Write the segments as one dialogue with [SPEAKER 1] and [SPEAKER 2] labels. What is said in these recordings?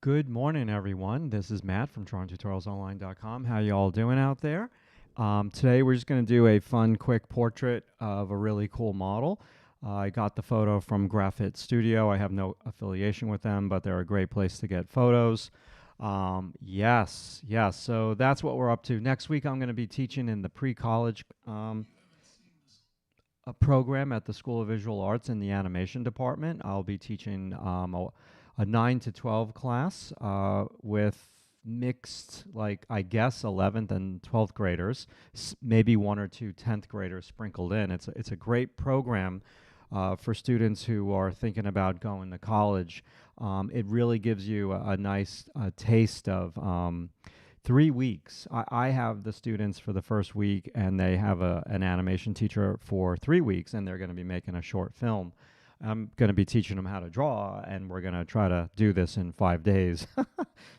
[SPEAKER 1] Good morning, everyone. This is Matt from TorontoTutorialsOnline.com. How you all doing out there? Today we're just going to do a fun, quick portrait of a really cool model. I got the photo from Graphit Studio. I have no affiliation with them, but they're a great place to get photos. Yes. So that's what we're up to. Next week, I'm going to be teaching in the pre-college a program at the School of Visual Arts in the animation department. I'll be teaching a 9 to 12 class with mixed, like, I guess, 11th and 12th graders, maybe one or two 10th graders sprinkled in. It's a great program for students who are thinking about going to college. It really gives you a nice taste of 3 weeks. I have the students for the first week, and they have an animation teacher for 3 weeks, and they're going to be making a short film. I'm going to be teaching them how to draw, and we're going to try to do this in 5 days.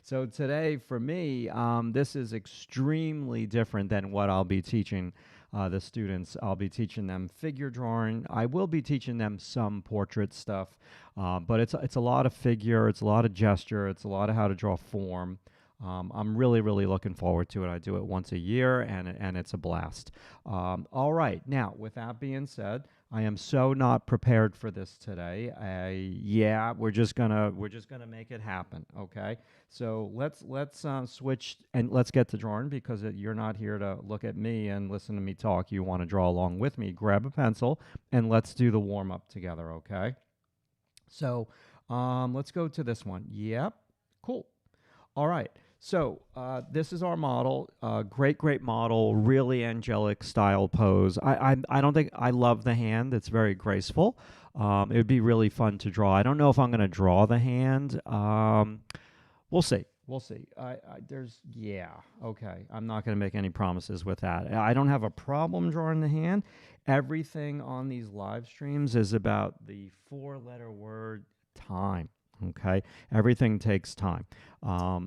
[SPEAKER 1] So today, for me, this is extremely different than what I'll be teaching the students. I'll be teaching them figure drawing. I will be teaching them some portrait stuff, but it's a lot of figure, it's a lot of gesture, it's a lot of how to draw form. I'm really looking forward to it. I do it once a year, and it's a blast. All right, now with that being said, I am so not prepared for this today. Yeah, we're just gonna make it happen. Okay, so let's switch and let's get to drawing because you're not here to look at me and listen to me talk. You want to draw along with me. Grab a pencil and let's do the warm up together. Okay, so let's go to this one. Yep, cool. All right. So this is our model. Great model. Really angelic style pose. I don't think I love the hand. It's very graceful. It would be really fun to draw. I don't know if I'm going to draw the hand. We'll see. We'll see. Yeah. Okay. I'm not going to make any promises with that. I don't have a problem drawing the hand. Everything on these live streams is about the four-letter word time. Okay, everything takes time.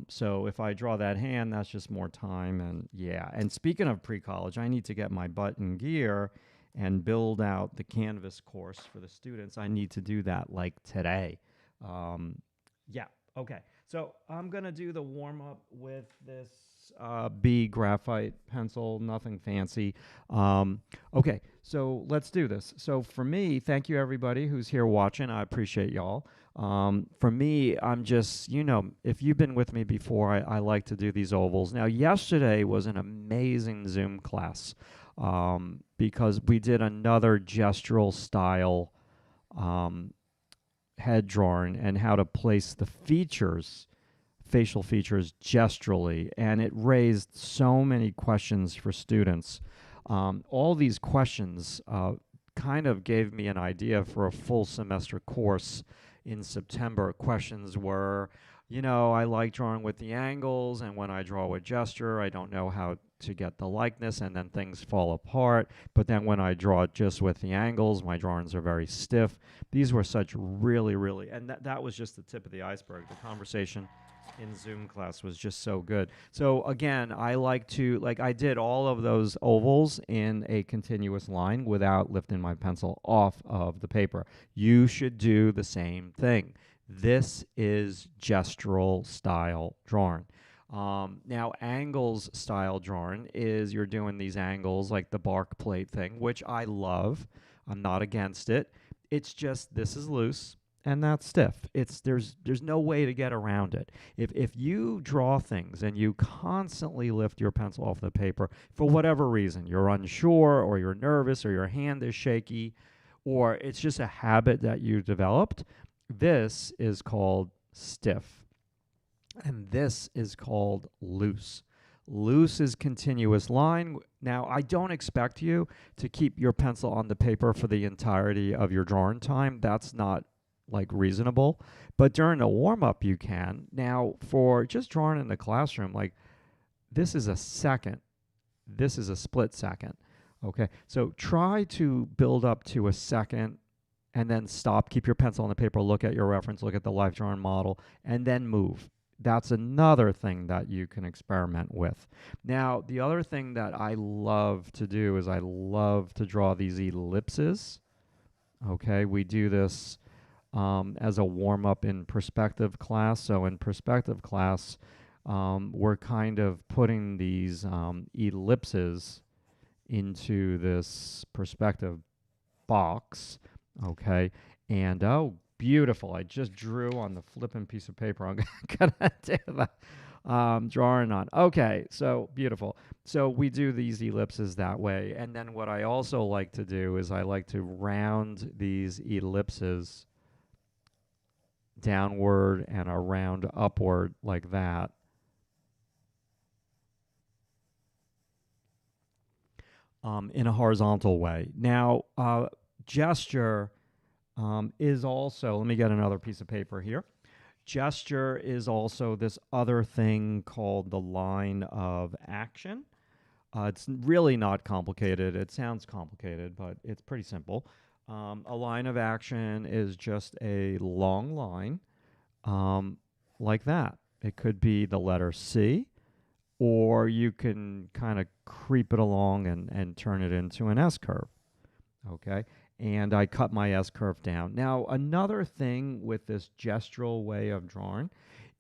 [SPEAKER 1] So if I draw that hand, that's just more time. And yeah, and speaking of pre-college, I need to get my butt in gear and build out the Canvas course for the students. I need to do that like today. Yeah, okay. So I'm going to do the warm-up with this B graphite pencil, nothing fancy. Okay, so let's do this. So for me, thank you everybody who's here watching. I appreciate y'all. For me, I'm just, if you've been with me before, I like to do these ovals. Now, yesterday was an amazing Zoom class because we did another gestural style head drawing and how to place the features, facial features, gesturally. And it raised so many questions for students. All these questions kind of gave me an idea for a full semester course in September. Questions were, I like drawing with the angles, and when I draw with gesture, I don't know how to get the likeness, and then things fall apart. But then when I draw just with the angles, my drawings are very stiff. These were such really, and that was just the tip of the iceberg. The conversation in Zoom class was just so good. So again, I did all of those ovals in a continuous line without lifting my pencil off of the paper. You should do the same thing. This is gestural style drawing. Now, angles style drawing is you're doing these angles like the bark plate thing, which I love. I'm not against it. It's just this is loose and that's stiff. There's no way to get around it. If you draw things and you constantly lift your pencil off the paper for whatever reason, you're unsure or you're nervous or your hand is shaky or it's just a habit that you developed, this is called stiff. And this is called loose. Loose is continuous line. Now, I don't expect you to keep your pencil on the paper for the entirety of your drawing time. That's not reasonable. But during a warm-up, you can. Now, for just drawing in the classroom, this is a second. This is a split second. Okay, so try to build up to a second and then stop. Keep your pencil on the paper, look at your reference, look at the live drawing model, and then move. That's another thing that you can experiment with. Now, the other thing that I love to do is I love to draw these ellipses. Okay, we do this as a warm-up in perspective class. So in perspective class, we're kind of putting these ellipses into this perspective box, okay? And oh, beautiful. I just drew on the flipping piece of paper. I'm gonna do the drawing on. Okay, so beautiful. So we do these ellipses that way. And then what I also like to do is I like to round these ellipses downward and around upward like that. In a horizontal way. Now, gesture is also, let me get another piece of paper here. Gesture is also this other thing called the line of action. It's really not complicated. It sounds complicated, but it's pretty simple. A line of action is just a long line like that. It could be the letter C, or you can kind of creep it along and turn it into an S curve. Okay, and I cut my S curve down. Now, another thing with this gestural way of drawing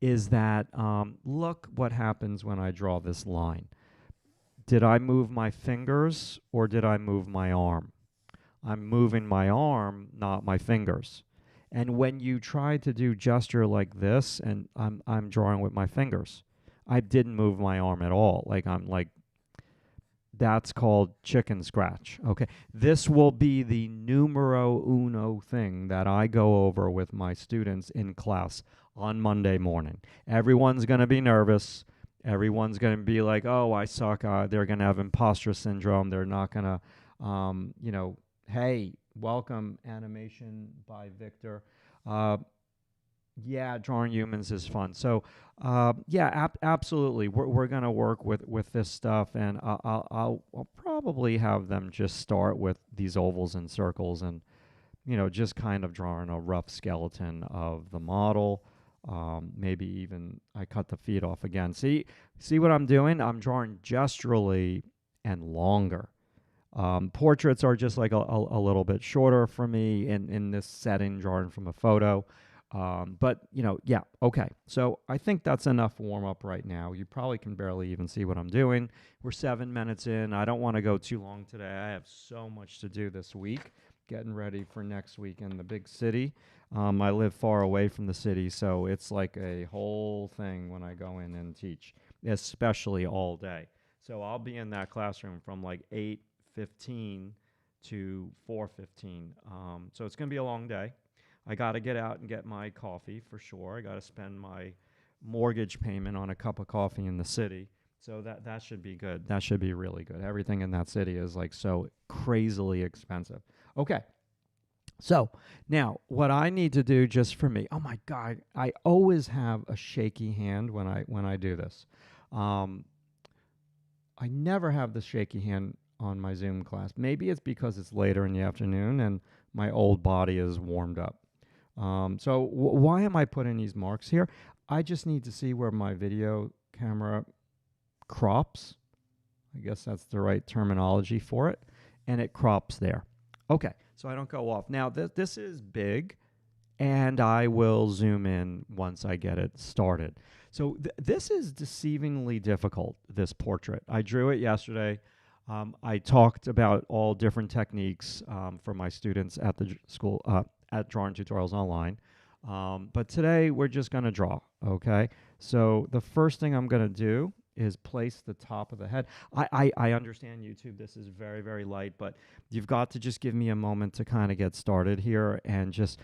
[SPEAKER 1] is that look what happens when I draw this line. Did I move my fingers or did I move my arm? I'm moving my arm, not my fingers. And when you try to do gesture like this, and I'm drawing with my fingers, I didn't move my arm at all. Like I'm like, that's called chicken scratch. Okay. This will be the numero uno thing that I go over with my students in class on Monday morning. Everyone's going to be nervous. Everyone's going to be like, oh, I suck. They're going to have imposter syndrome. They're not going to, hey, welcome animation by Victor. Yeah, drawing humans is fun. So, yeah, absolutely. We're gonna work with this stuff, and I'll probably have them just start with these ovals and circles, and just kind of drawing a rough skeleton of the model. Maybe even I cut the feet off again. See what I'm doing? I'm drawing gesturally and longer. Portraits are just like a little bit shorter for me in this setting, drawing from a photo. But, yeah, okay. So I think that's enough warm up right now. You probably can barely even see what I'm doing. We're 7 minutes in. I don't want to go too long today. I have so much to do this week, getting ready for next week in the big city. I live far away from the city, so it's like a whole thing when I go in and teach, especially all day. So I'll be in that classroom from like 8:15 to 4:15. So it's going to be a long day. I got to get out and get my coffee for sure. I got to spend my mortgage payment on a cup of coffee in the city. So that should be good. That should be really good. Everything in that city is like so crazily expensive. Okay. So now what I need to do just for me, oh my God, I always have a shaky hand when I do this. I never have the shaky hand on my Zoom class. Maybe it's because it's later in the afternoon and my old body is warmed up. So why am I putting these marks here? I just need to see where my video camera crops. I guess that's the right terminology for it. And it crops there. Okay, so I don't go off. Now, this is big, and I will zoom in once I get it started. So this is deceivingly difficult, this portrait. I drew it yesterday. I talked about all different techniques for my students at the school, at Drawing Tutorials Online. But today we're just going to draw, okay? So the first thing I'm going to do is place the top of the head. I understand YouTube, this is very, very light, but you've got to just give me a moment to kind of get started here, and just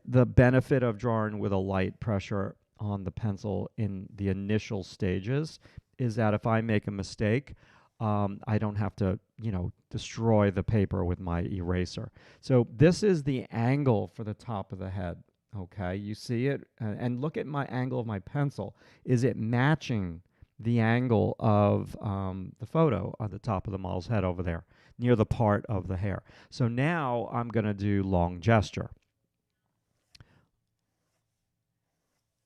[SPEAKER 1] the benefit of drawing with a light pressure on the pencil in the initial stages is that if I make a mistake, I don't have to, destroy the paper with my eraser. So this is the angle for the top of the head, okay? You see it? And look at my angle of my pencil. Is it matching the angle of the photo on the top of the model's head over there, near the part of the hair? So now I'm going to do long gesture.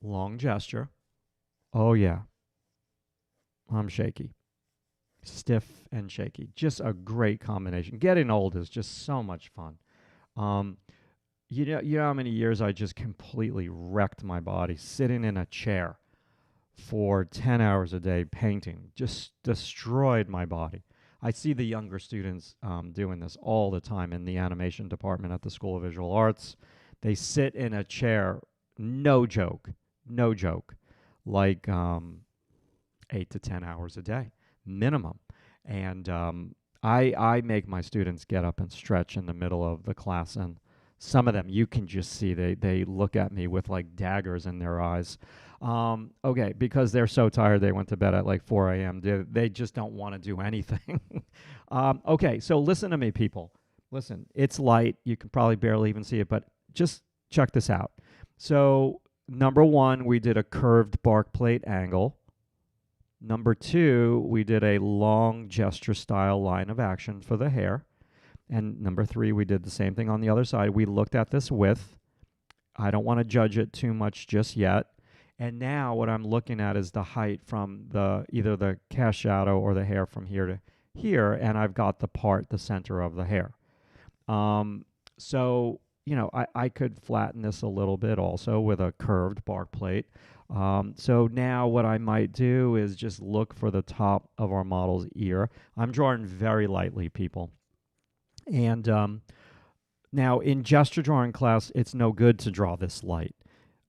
[SPEAKER 1] Long gesture. Oh, yeah. I'm shaky. Stiff and shaky. Just a great combination. Getting old is just so much fun. you know how many years I just completely wrecked my body sitting in a chair for 10 hours a day painting, just destroyed my body. I see the younger students doing this all the time in the animation department at the School of Visual Arts. They sit in a chair, no joke, no joke, like 8 to 10 hours a day minimum. And I make my students get up and stretch in the middle of the class, and some of them you can just see they look at me with like daggers in their eyes. Okay, because they're so tired they went to bed at like 4 a.m. They just don't want to do anything. Okay, so listen to me, people. Listen, it's light. You can probably barely even see it, but just check this out. So number one, we did a curved bark plate angle. Number two, we did a long gesture style line of action for the hair. And number three, we did the same thing on the other side. We looked at this width. I don't want to judge it too much just yet. And now what I'm looking at is the height from either the cast shadow or the hair from here to here, and I've got the center of the hair. So, you know, I could flatten this a little bit also with a curved bark plate. So now what I might do is just look for the top of our model's ear. I'm drawing very lightly, people. And now in gesture drawing class, it's no good to draw this light.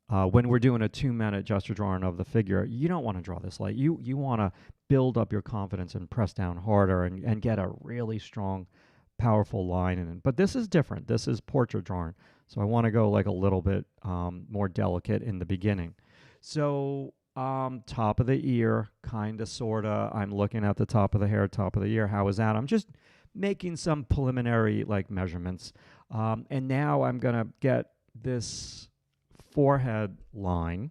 [SPEAKER 1] When we're doing a 2-minute gesture drawing of the figure, you don't want to draw this light. You want to build up your confidence and press down harder and get a really strong, powerful line in it. But this is different. This is portrait drawing. So I want to go like a little bit more delicate in the beginning. So top of the ear, kind of, sort of. I'm looking at the top of the hair, top of the ear. How is that? I'm just making some preliminary like measurements. And now I'm going to get this forehead line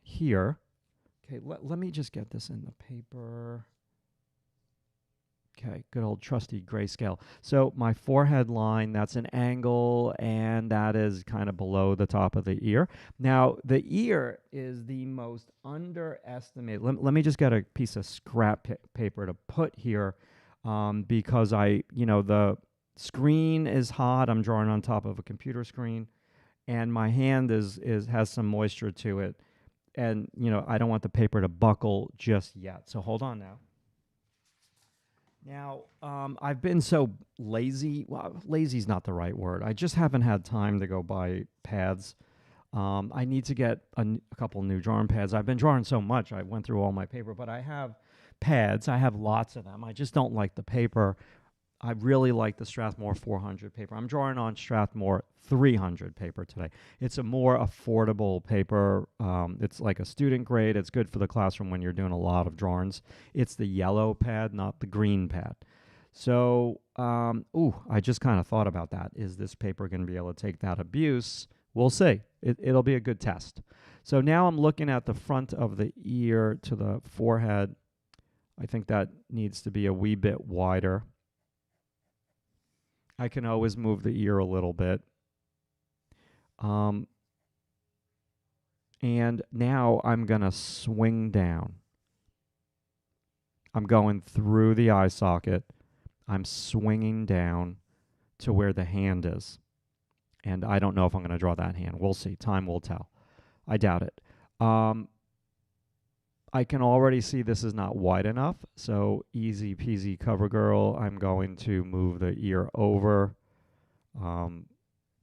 [SPEAKER 1] here. Okay, let me just get this in the paper. Okay, good old trusty grayscale. So my forehead line, that's an angle, and that is kind of below the top of the ear. Now, the ear is the most underestimated. Let me just get a piece of scrap paper to put here because the screen is hot. I'm drawing on top of a computer screen, and my hand has some moisture to it. And, I don't want the paper to buckle just yet. So hold on now. Now, I've been so lazy. Well, lazy is not the right word. I just haven't had time to go buy pads. I need to get a couple new drawing pads. I've been drawing so much. I went through all my paper, but I have pads. I have lots of them. I just don't like the paper. I really like the Strathmore 400 paper. I'm drawing on Strathmore 300 paper today. It's a more affordable paper. It's like a student grade. It's good for the classroom when you're doing a lot of drawings. It's the yellow pad, not the green pad. So, I just kind of thought about that. Is this paper going to be able to take that abuse? We'll see. It'll be a good test. So now I'm looking at the front of the ear to the forehead. I think that needs to be a wee bit wider. I can always move the ear a little bit. And now I'm going to swing down. I'm going through the eye socket. I'm swinging down to where the hand is. And I don't know if I'm going to draw that hand. We'll see. Time will tell. I doubt it. I can already see this is not wide enough, so easy peasy cover girl. I'm going to move the ear over, and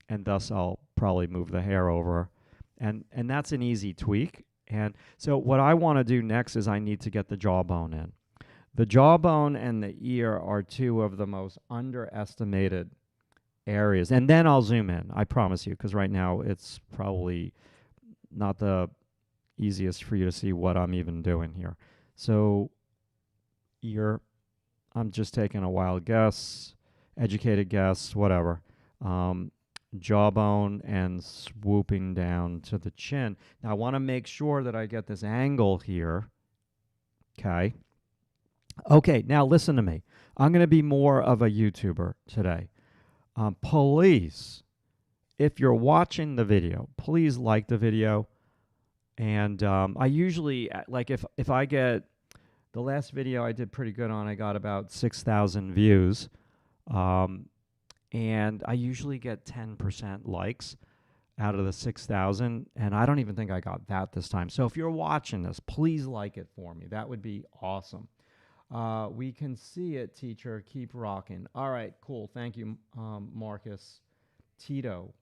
[SPEAKER 1] thus I'll probably move the hair over. And that's an easy tweak. And so what I want to do next is I need to get the jawbone in. The jawbone and the ear are two of the most underestimated areas. And then I'll zoom in, I promise you, because right now it's probably not the easiest for you to see what I'm even doing here. So ear, I'm just taking a wild guess, educated guess, whatever. Jawbone and swooping down to the chin. Now I want to make sure that I get this angle here. Okay. Okay, now listen to me. I'm going to be more of a YouTuber today. Please, if you're watching the video, please like the video. And I usually, like if I get, the last video I did pretty good on, I got about 6,000 views. and I usually get 10% likes out of the 6,000, and I don't even think I got that this time. So if you're watching this, please like it for me. That would be awesome. We can see it, teacher. Keep rocking. All right, cool. Thank you, Marcus. Tito.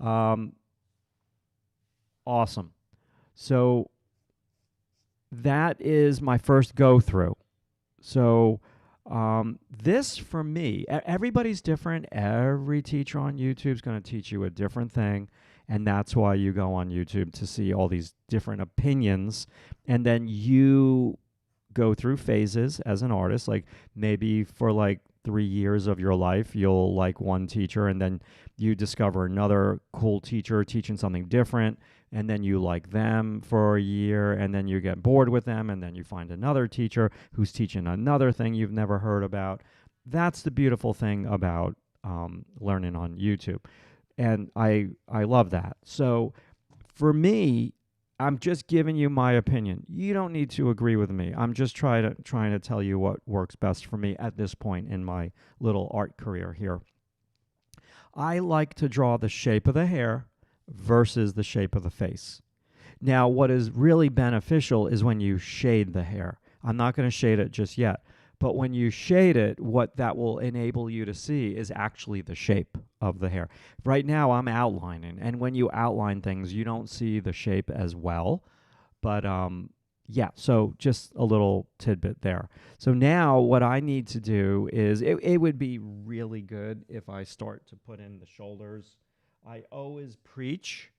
[SPEAKER 1] Um, awesome. So that is my first go through. So this for me, everybody's different. Every teacher on YouTube is going to teach you a different thing. And that's why you go on YouTube to see all these different opinions. And then you go through phases as an artist. Like maybe for like 3 years of your life, you'll like one teacher, and then you discover another cool teacher teaching something different, and then you like them for a year, and then you get bored with them, and then you find another teacher who's teaching another thing you've never heard about. That's the beautiful thing about learning on YouTube, and I love that. So for me, I'm just giving you my opinion. You don't need to agree with me. I'm just trying to tell you what works best for me at this point in my little art career here. I like to draw the shape of the hair versus the shape of the face. Now, what is really beneficial is when you shade the hair. I'm not going to shade it just yet, but when you shade it, what that will enable you to see is actually the shape of the hair. Right now, I'm outlining, and when you outline things, you don't see the shape as well. But yeah, so just a little tidbit there. So now what I need to do is, it would be really good if I start to put in the shoulders. I always preach,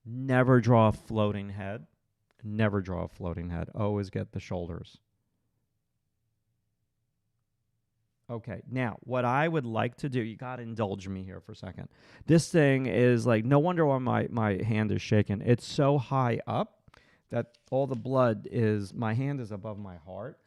[SPEAKER 1] never draw a floating head. Never draw a floating head. Always get the shoulders. Okay, now what I would like to do, you got to indulge me here for a second. This thing is like, no wonder why my hand is shaking. It's so high up that all the blood is, my hand is above my heart.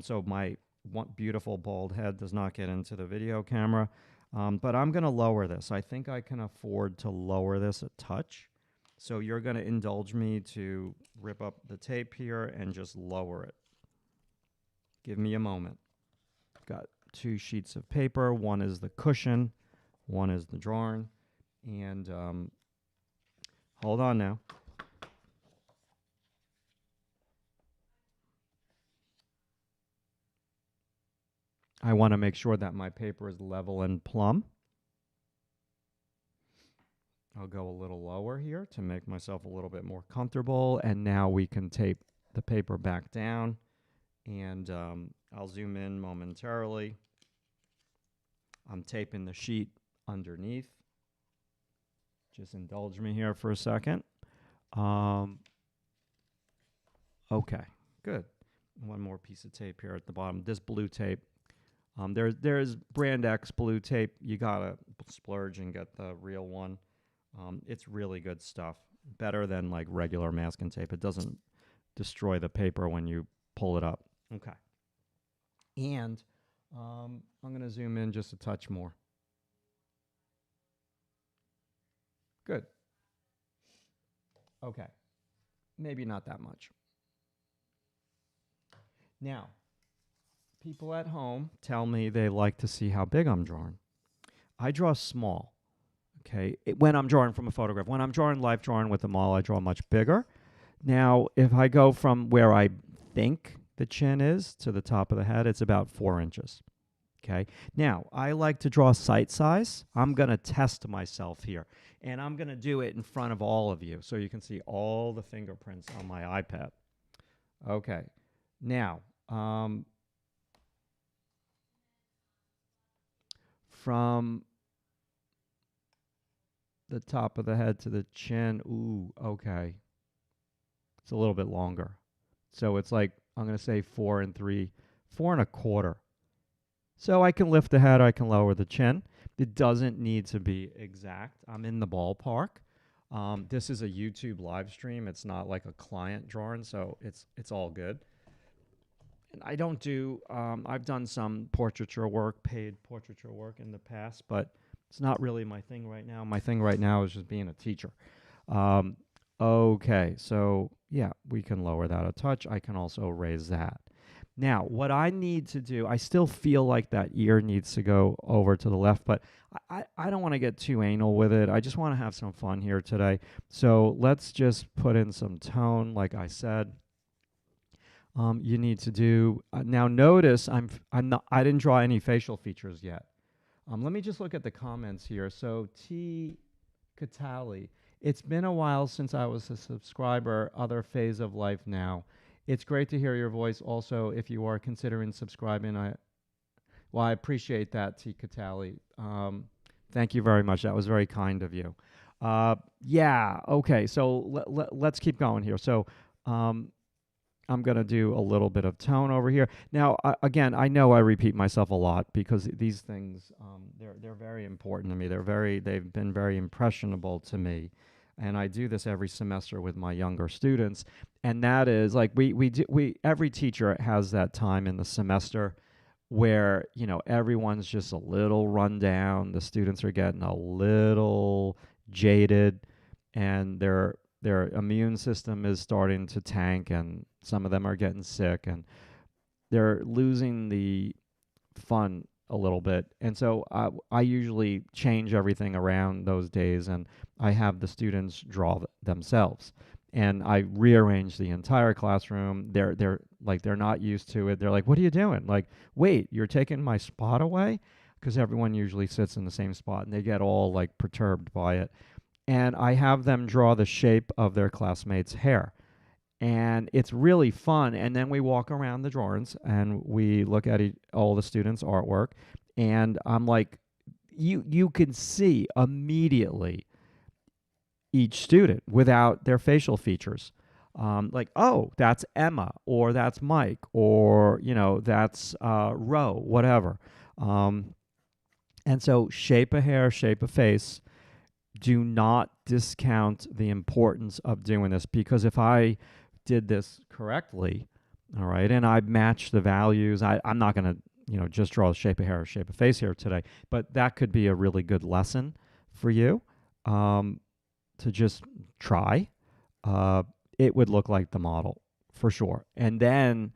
[SPEAKER 1] So my one beautiful bald head does not get into the video camera. But I'm going to lower this. I think I can afford to lower this a touch. So you're going to indulge me to rip up the tape here and just lower it. Give me a moment. Got 2 sheets of paper. One is the cushion. One is the drawing. And hold on now. I want to make sure that my paper is level and plumb. I'll go a little lower here to make myself a little bit more comfortable. And now we can tape the paper back down. And I'll zoom in momentarily. I'm taping the sheet underneath. Just indulge me here for a second. Okay, good. One more piece of tape here at the bottom. This blue tape. There's brand X blue tape. You gotta splurge and get the real one. It's really good stuff. Better than like regular masking tape. It doesn't destroy the paper when you pull it up. Okay. And I'm going to zoom in just a touch more. Good. Okay. Maybe not that much. Now, people at home tell me they like to see how big I'm drawing. I draw small. Okay, when I'm drawing from a photograph. When I'm drawing live drawing with a model, I draw much bigger. Now, if I go from where I think the chin is to the top of the head, it's about 4 inches. Okay, now I like to draw sight size. I'm going to test myself here, and I'm going to do it in front of all of you so you can see all the fingerprints on my iPad. Okay, now from the top of the head to the chin, ooh, okay. It's a little bit longer. So it's like, I'm going to say 4 and 3, 4 and a quarter. So I can lift the head, I can lower the chin. It doesn't need to be exact. I'm in the ballpark. This is a YouTube live stream. It's not like a client drawing, so it's all good. And I don't do, I've done some portraiture work, paid portraiture work in the past, but it's not really my thing right now. My thing right now is just being a teacher. Okay, so yeah, we can lower that a touch. I can also raise that. Now, what I need to do, I still feel like that ear needs to go over to the left, but I don't want to get too anal with it. I just want to have some fun here today. So let's just put in some tone, like I said. You need to do now. Notice I'm not. I didn't draw any facial features yet. Let me just look at the comments here. So T. Catali, it's been a while since I was a subscriber. Other phase of life now. It's great to hear your voice. Also, if you are considering subscribing, I appreciate that, T. Catali. Thank you very much. That was very kind of you. Yeah. Okay. So let's keep going here. So. I'm going to do a little bit of tone over here. Now, again, I know I repeat myself a lot because these things, they're very important to me. They've been very impressionable to me. And I do this every semester with my younger students. And that is like every teacher has that time in the semester where, everyone's just a little run down. The students are getting a little jaded and their immune system is starting to tank, and some of them are getting sick, and they're losing the fun a little bit. And so I usually change everything around those days, and I have the students draw themselves. And I rearrange the entire classroom. They're not used to it. They're like, "What are you doing?" Like, "Wait, you're taking my spot away?" Because everyone usually sits in the same spot, and they get all like perturbed by it. And I have them draw the shape of their classmates' hair. And it's really fun. And then we walk around the drawings and we look at all the students' artwork. And I'm like, you can see immediately each student without their facial features. Like, oh, that's Emma, or that's Mike, or, that's Ro, whatever. And so shape of hair, shape of face. Do not discount the importance of doing this, because if I did this correctly, all right, and I match the values, I'm not going to, just draw the shape of hair or shape of face here today, but that could be a really good lesson for you to just try. It would look like the model for sure. And then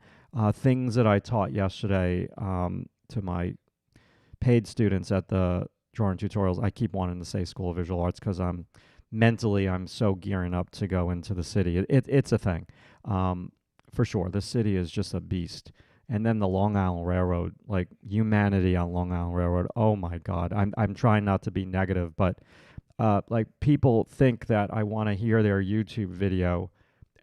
[SPEAKER 1] things that I taught yesterday to my paid students at the drawing tutorials. I keep wanting to say School of Visual Arts because I'm so gearing up to go into the city. It's a thing, for sure. The city is just a beast. And then the Long Island Railroad, like humanity on Long Island Railroad. Oh my God, I'm trying not to be negative, but like people think that I want to hear their YouTube video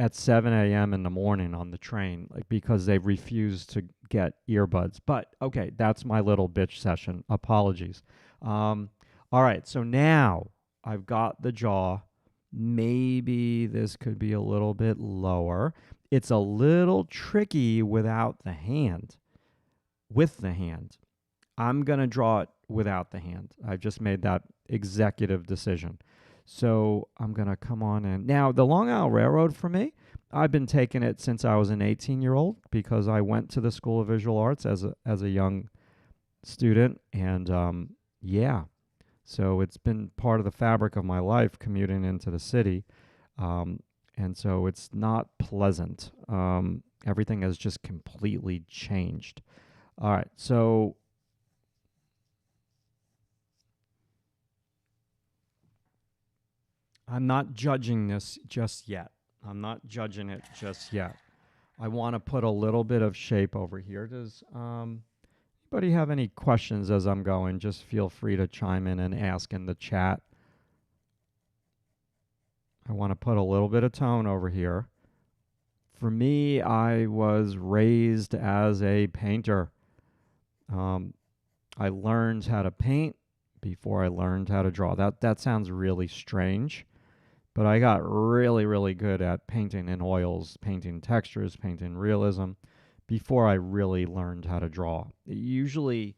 [SPEAKER 1] at 7 a.m. in the morning on the train, like because they refuse to get earbuds. But okay, that's my little bitch session. Apologies. All right, so now I've got the jaw. Maybe this could be a little bit lower. It's a little tricky without the hand. With the hand. I'm going to draw it without the hand. I've just made that executive decision. So I'm going to come on in. Now, the Long Island Railroad for me, I've been taking it since I was an 18-year-old because I went to the School of Visual Arts as a young student. And yeah, so it's been part of the fabric of my life commuting into the city. And so it's not pleasant. Everything has just completely changed. All right, so I'm not judging this just yet. I'm not judging it just yet. I want to put a little bit of shape over here. Does anybody have any questions as I'm going? Just feel free to chime in and ask in the chat. I want to put a little bit of tone over here. For me, I was raised as a painter. I learned how to paint before I learned how to draw. That sounds really strange. But I got really, really good at painting in oils, painting textures, painting realism before I really learned how to draw. Usually,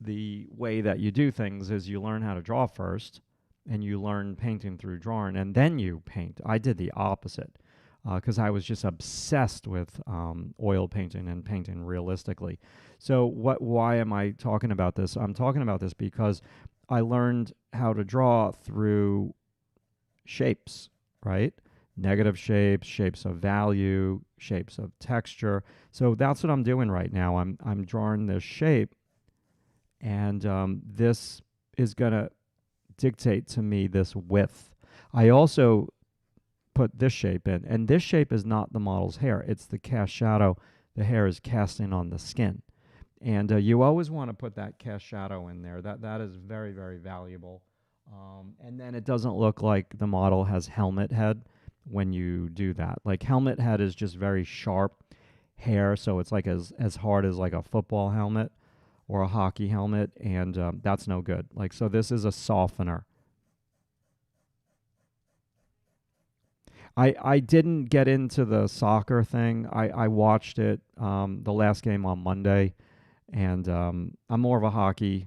[SPEAKER 1] the way that you do things is you learn how to draw first, and you learn painting through drawing, and then you paint. I did the opposite because I was just obsessed with oil painting and painting realistically. So why am I talking about this? I'm talking about this because I learned how to draw through shapes, right? negative shapes, shapes of value, shapes of texture. So that's what I'm doing right now. I'm drawing this shape, and this is going to dictate to me this width. I also put this shape in, and this shape is not the model's hair. It's the cast shadow the hair is casting on the skin. And you always want to put that cast shadow in there. That is very, very valuable. And then it doesn't look like the model has helmet head when you do that. Like helmet head is just very sharp hair, so it's like as hard as like a football helmet or a hockey helmet, and that's no good. Like, so this is a softener. I didn't get into the soccer thing. I watched it, the last game on Monday, and I'm more of a hockey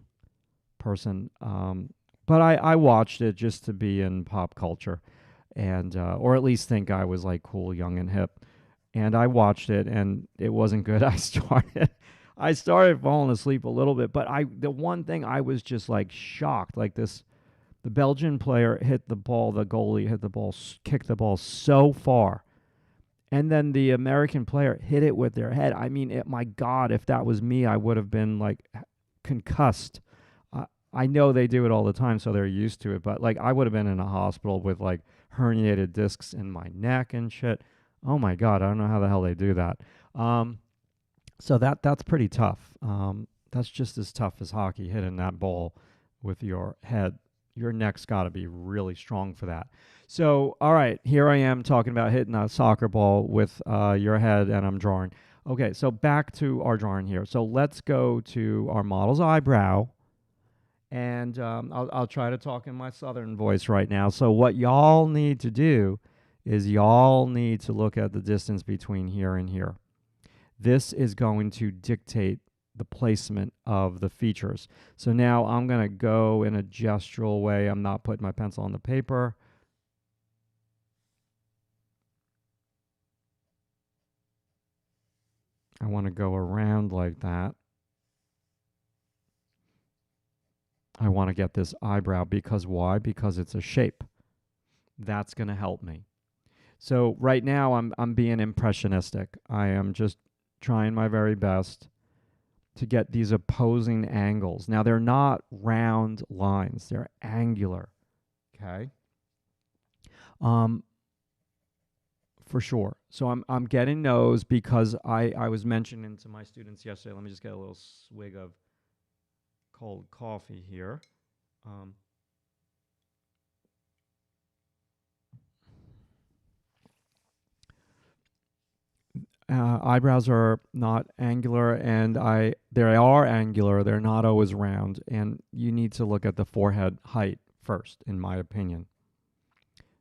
[SPEAKER 1] person. But I watched it just to be in pop culture, and or at least think I was like cool, young, and hip. And I watched it, and it wasn't good. I started falling asleep a little bit, but the one thing I was just like shocked, like this, the Belgian player hit the ball, the goalie hit the ball, kicked the ball so far, and then the American player hit it with their head. I mean, my God, if that was me, I would have been like concussed. I know they do it all the time, so they're used to it. But like, I would have been in a hospital with like herniated discs in my neck and shit. Oh my God, I don't know how the hell they do that. So that's pretty tough. That's just as tough as hockey, hitting that ball with your head. Your neck's got to be really strong for that. So, all right, here I am talking about hitting a soccer ball with your head, and I'm drawing. Okay, so back to our drawing here. So let's go to our model's eyebrow, and I'll try to talk in my southern voice right now. So what y'all need to do is y'all need to look at the distance between here and here. This is going to dictate the placement of the features. So now I'm going to go in a gestural way. I'm not putting my pencil on the paper. I want to go around like that. I want to get this eyebrow because why? Because it's a shape. That's going to help me. So right now I'm being impressionistic. I am just trying my very best to get these opposing angles. Now they're not round lines, they're angular. Okay? For sure. So I'm getting those because I was mentioning to my students yesterday. Let me just get a little swig of cold coffee here. Eyebrows are not angular, and they are angular. They're not always round, and you need to look at the forehead height first, in my opinion.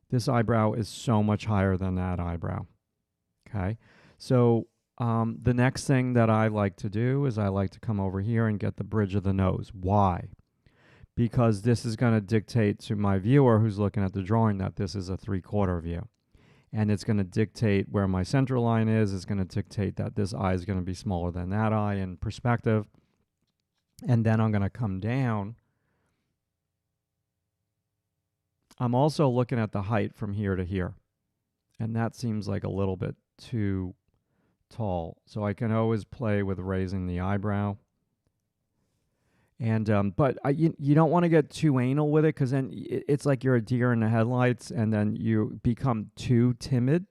[SPEAKER 1] This eyebrow is so much higher than that eyebrow. Okay, so the next thing that I like to do is I like to come over here and get the bridge of the nose. Why? Because this is going to dictate to my viewer who's looking at the drawing that this is a 3/4 view. And it's going to dictate where my center line is. It's going to dictate that this eye is going to be smaller than that eye in perspective. And then I'm going to come down. I'm also looking at the height from here to here. And that seems like a little bit too tall. So I can always play with raising the eyebrow. And but you don't want to get too anal with it, because then it's like you're a deer in the headlights, and then you become too timid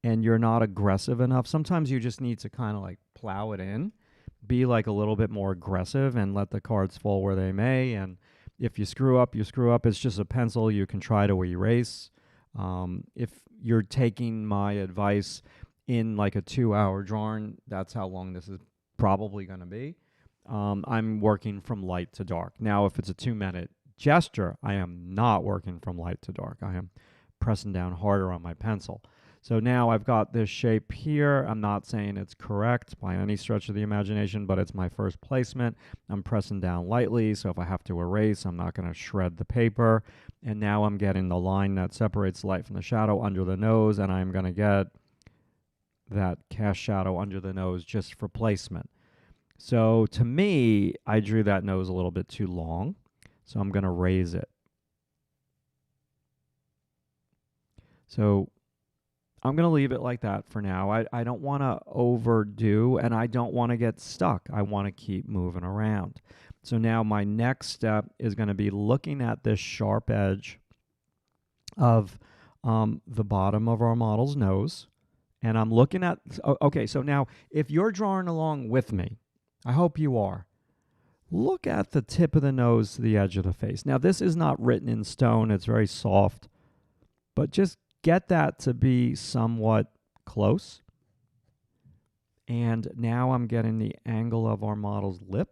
[SPEAKER 1] and you're not aggressive enough. Sometimes you just need to kind of like plow it in, be like a little bit more aggressive, and let the cards fall where they may. And if you screw up, you screw up. It's just a pencil. You can try to erase. If you're taking my advice in like a 2-hour drawing, that's how long this is probably going to be. I'm working from light to dark. Now, if it's a 2-minute gesture, I am not working from light to dark. I am pressing down harder on my pencil. So now I've got this shape here. I'm not saying it's correct by any stretch of the imagination, but it's my first placement. I'm pressing down lightly, so if I have to erase, I'm not going to shred the paper. And now I'm getting the line that separates light from the shadow under the nose, and I'm going to get that cast shadow under the nose just for placement. So to me, I drew that nose a little bit too long, so I'm going to raise it. So I'm going to leave it like that for now. I don't want to overdo and I don't want to get stuck. I want to keep moving around. So now my next step is going to be looking at this sharp edge of the bottom of our model's nose. And I'm looking at, okay, so now if you're drawing along with me, I hope you are, look at the tip of the nose to the edge of the face. Now, this is not written in stone. It's very soft, but just get that to be somewhat close. And now I'm getting the angle of our model's lip.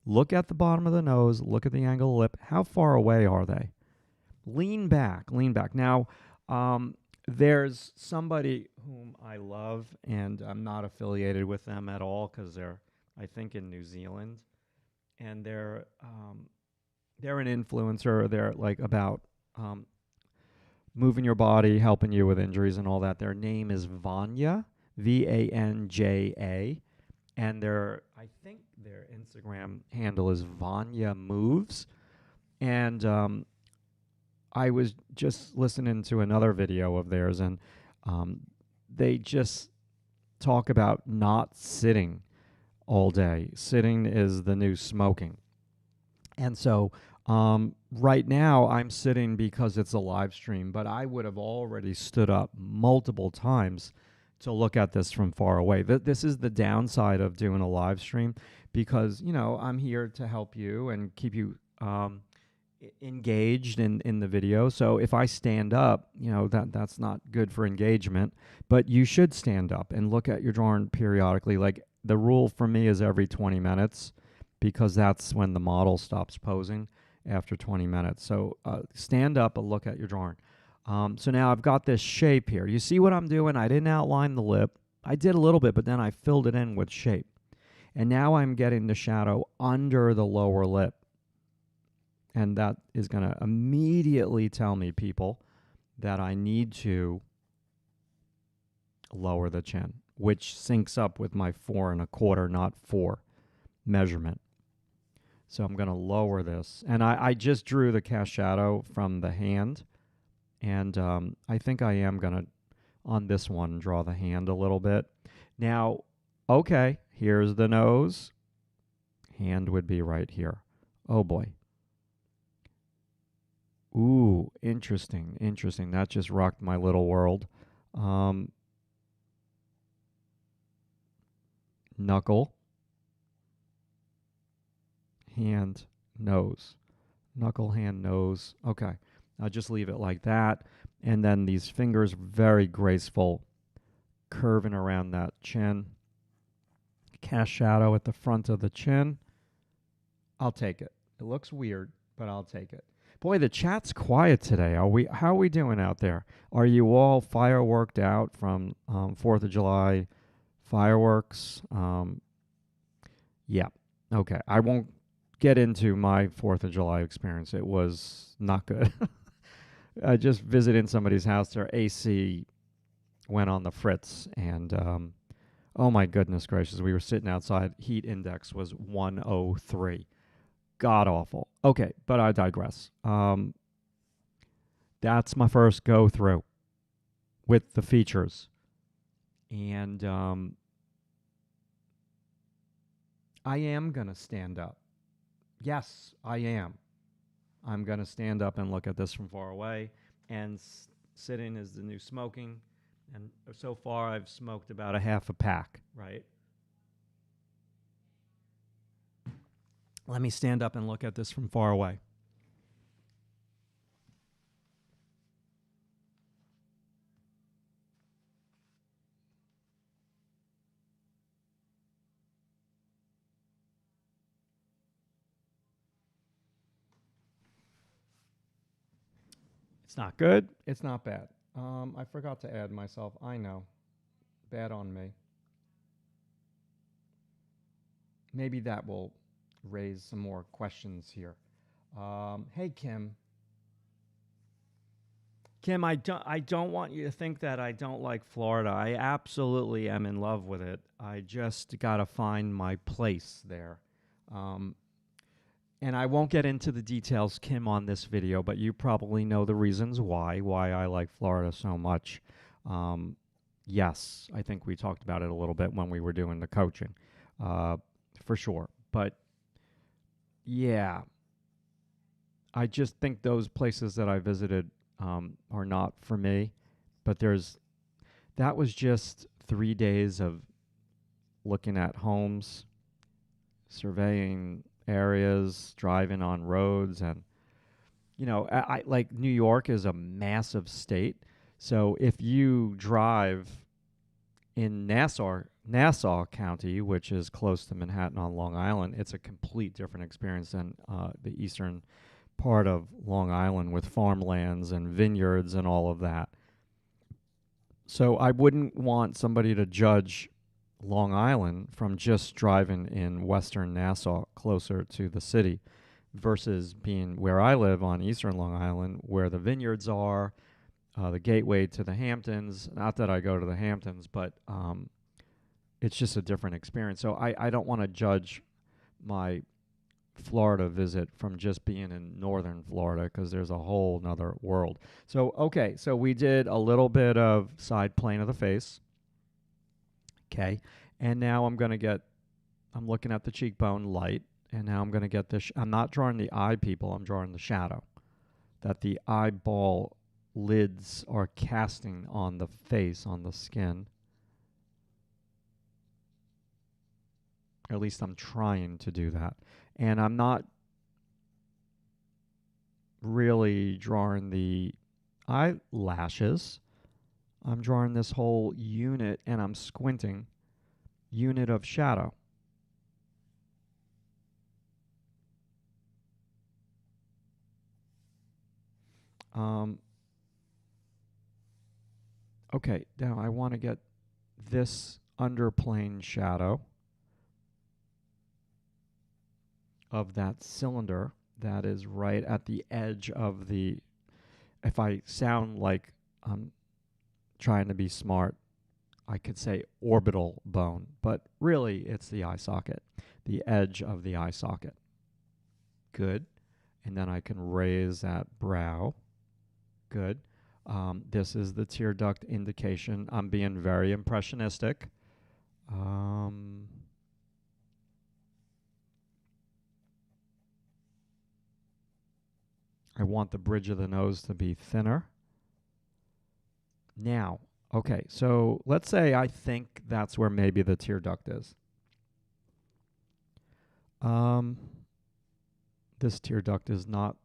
[SPEAKER 1] Look at the bottom of the nose. Look at the angle of the lip. How far away are they? Lean back, lean back. Now, there's somebody whom I love, and I'm not affiliated with them at all because they're, I think, in New Zealand, and they're an influencer. They're like about moving your body, helping you with injuries and all that. Their name is Vanja, Vanja, and I think their Instagram handle is Vanja Moves, and I was just listening to another video of theirs, and they just talk about not sitting all day. Sitting is the new smoking. And so right now I'm sitting because it's a live stream, but I would have already stood up multiple times to look at this from far away. This is the downside of doing a live stream because, you know, I'm here to help you and keep you engaged in the video. So if I stand up, you know, that's not good for engagement, but you should stand up and look at your drawing periodically. Like the rule for me is every 20 minutes because that's when the model stops posing after 20 minutes. So stand up and look at your drawing. So now I've got this shape here. You see what I'm doing? I didn't outline the lip. I did a little bit, but then I filled it in with shape. And now I'm getting the shadow under the lower lip. And that is going to immediately tell me, people, that I need to lower the chin, which syncs up with my 4 1/4, not 4 measurement. So I'm going to lower this. And I just drew the cast shadow from the hand. And I think I am going to, on this one, draw the hand a little bit. Now, okay, here's the nose. Hand would be right here. Oh, boy. Ooh, interesting, interesting. That just rocked my little world. Knuckle, hand, nose. Knuckle, hand, nose. Okay, I'll just leave it like that. And then these fingers, very graceful, curving around that chin. Cast shadow at the front of the chin. I'll take it. It looks weird, but I'll take it. Boy, the chat's quiet today. How are we doing out there? Are you all fireworked out from 4th of July fireworks? Yeah. Okay. I won't get into my 4th of July experience. It was not good. I just visited somebody's house. Their AC went on the fritz, and oh my goodness gracious, we were sitting outside. Heat index was 103. God awful. Okay, but I digress. That's my first go through with the features. And I am going to stand up. Yes, I am. I'm going to stand up and look at this from far away. And sitting is the new smoking. And so far, I've smoked about a half a pack, right? Let me stand up and look at this from far away. It's not good. It's not bad. I forgot to add myself. I know. Bad on me. Maybe that will raise some more questions here. Hey, Kim. Kim, I don't want you to think that I don't like Florida. I absolutely am in love with it. I just got to find my place there. And I won't get into the details, Kim, on this video, but you probably know the reasons why I like Florida so much. Um, yes, I think we talked about it a little bit when we were doing the coaching, uh, for sure. But yeah, I just think those places that I visited are not for me. But that was just 3 days of looking at homes, surveying areas, driving on roads, and I like New York is a massive state. So if you drive in Nassau County, which is close to Manhattan on Long Island, it's a complete different experience than the eastern part of Long Island with farmlands and vineyards and all of that. So I wouldn't want somebody to judge Long Island from just driving in western Nassau closer to the city versus being where I live on eastern Long Island, where the vineyards are, the gateway to the Hamptons. Not that I go to the Hamptons, but it's just a different experience. So I don't want to judge my Florida visit from just being in northern Florida because there's a whole nother world. So, okay, so we did a little bit of side plane of the face. Okay, and now I'm looking at the cheekbone light, and now I'm going to get this. I'm not drawing the eye, people. I'm drawing the shadow that the eyeball lids are casting on the face, on the skin. Or at least I'm trying to do that. And I'm not really drawing the eyelashes. I'm drawing this whole unit, and I'm squinting, unit of shadow. Okay, now I want to get this underplane shadow of that cylinder that is right at the edge of the, if I sound like I'm trying to be smart, I could say orbital bone, but really it's the eye socket, the edge of the eye socket. Good. And then I can raise that brow. Good. This is the tear duct indication. I'm being very impressionistic. I want the bridge of the nose to be thinner. Now, okay, so let's say I think that's where maybe the tear duct is. This tear duct is not,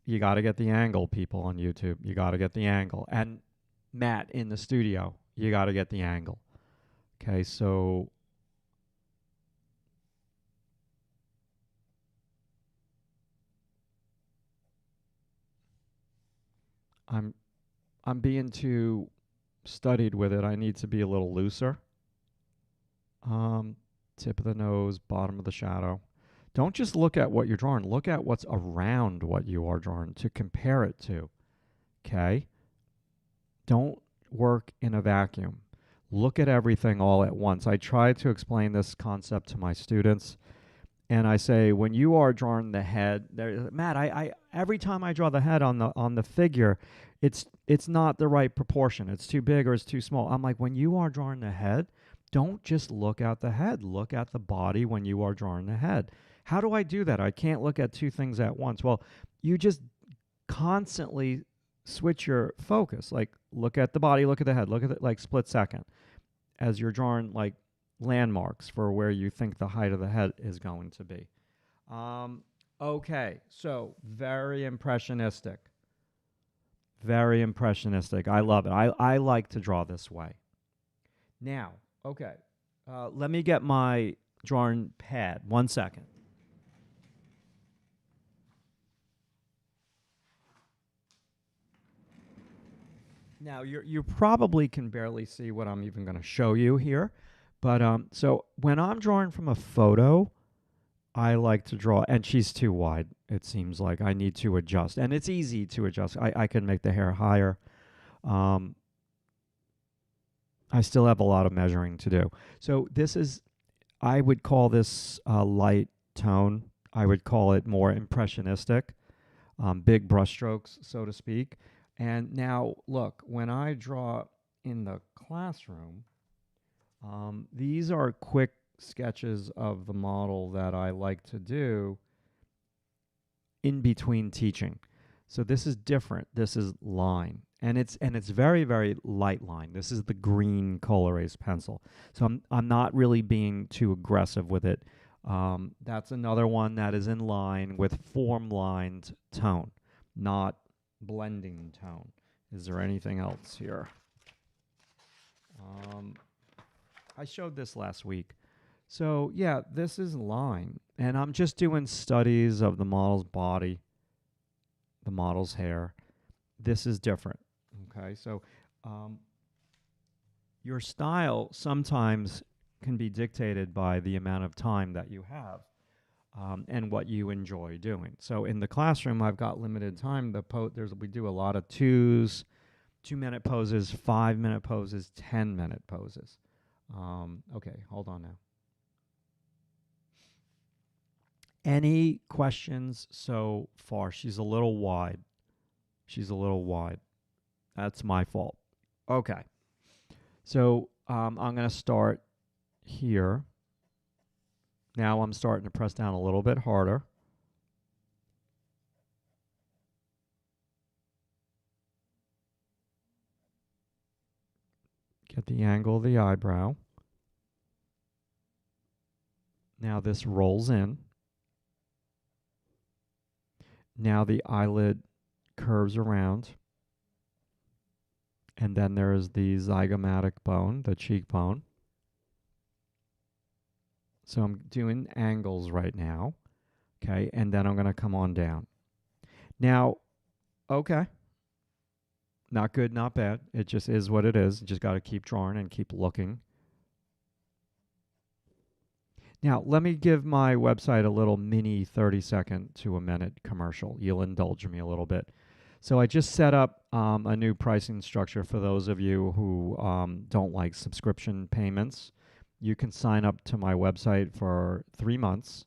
[SPEAKER 1] you got to get the angle, people on YouTube. You got to get the angle. And Matt in the studio, you got to get the angle. Okay, so I'm being too studied with it. I need to be a little looser. Tip of the nose, bottom of the shadow. Don't just look at what you're drawing. Look at what's around what you are drawing to compare it to. Okay? Don't work in a vacuum. Look at everything all at once. I try to explain this concept to my students, and I say when you are drawing the head, Matt, I every time I draw the head on the figure, it's not the right proportion. It's too big or it's too small. I'm like, when you are drawing the head, don't just look at the head. Look at the body when you are drawing the head. How do I do that? I can't look at two things at once. Well, you just constantly switch your focus. Like, look at the body, look at the head, look at it like split second as you're drawing like landmarks for where you think the height of the head is going to be. Okay, so very impressionistic. Very impressionistic. I love it. I like to draw this way. Now, okay, let me get my drawing pad. 1 second. Now, you probably can barely see what I'm even going to show you here. But so when I'm drawing from a photo, I like to draw, and she's too wide. It seems like I need to adjust, and it's easy to adjust. I can make the hair higher. I still have a lot of measuring to do. So this is, I would call this light tone. I would call it more impressionistic, big brush strokes, so to speak. And now, look, when I draw in the classroom, these are quick sketches of the model that I like to do in between teaching. So this is different. This is line. And it's very, very light line. This is the green Colorace pencil. So I'm not really being too aggressive with it. That's another one that is in line with form-lined tone, not blending tone. Is there anything else here? I showed this last week. So yeah, this is line. And I'm just doing studies of the model's body, the model's hair. This is different. Okay, so your style sometimes can be dictated by the amount of time that you have and what you enjoy doing. So in the classroom, I've got limited time. We do a lot of 2-minute poses, 5-minute poses, 10-minute poses. Okay, hold on now. Any questions so far? She's a little wide. She's a little wide. That's my fault. Okay. So I'm going to start here. Now I'm starting to press down a little bit harder. Get the angle of the eyebrow. Now this rolls in. Now the eyelid curves around. And then there is the zygomatic bone, the cheekbone. So I'm doing angles right now. Okay, and then I'm going to come on down. Now, okay. Not good, not bad. It just is what it is. You just got to keep drawing and keep looking. Now, let me give my website a little mini 30-second to a minute commercial. You'll indulge me a little bit. So I just set up a new pricing structure for those of you who don't like subscription payments. You can sign up to my website for 3 months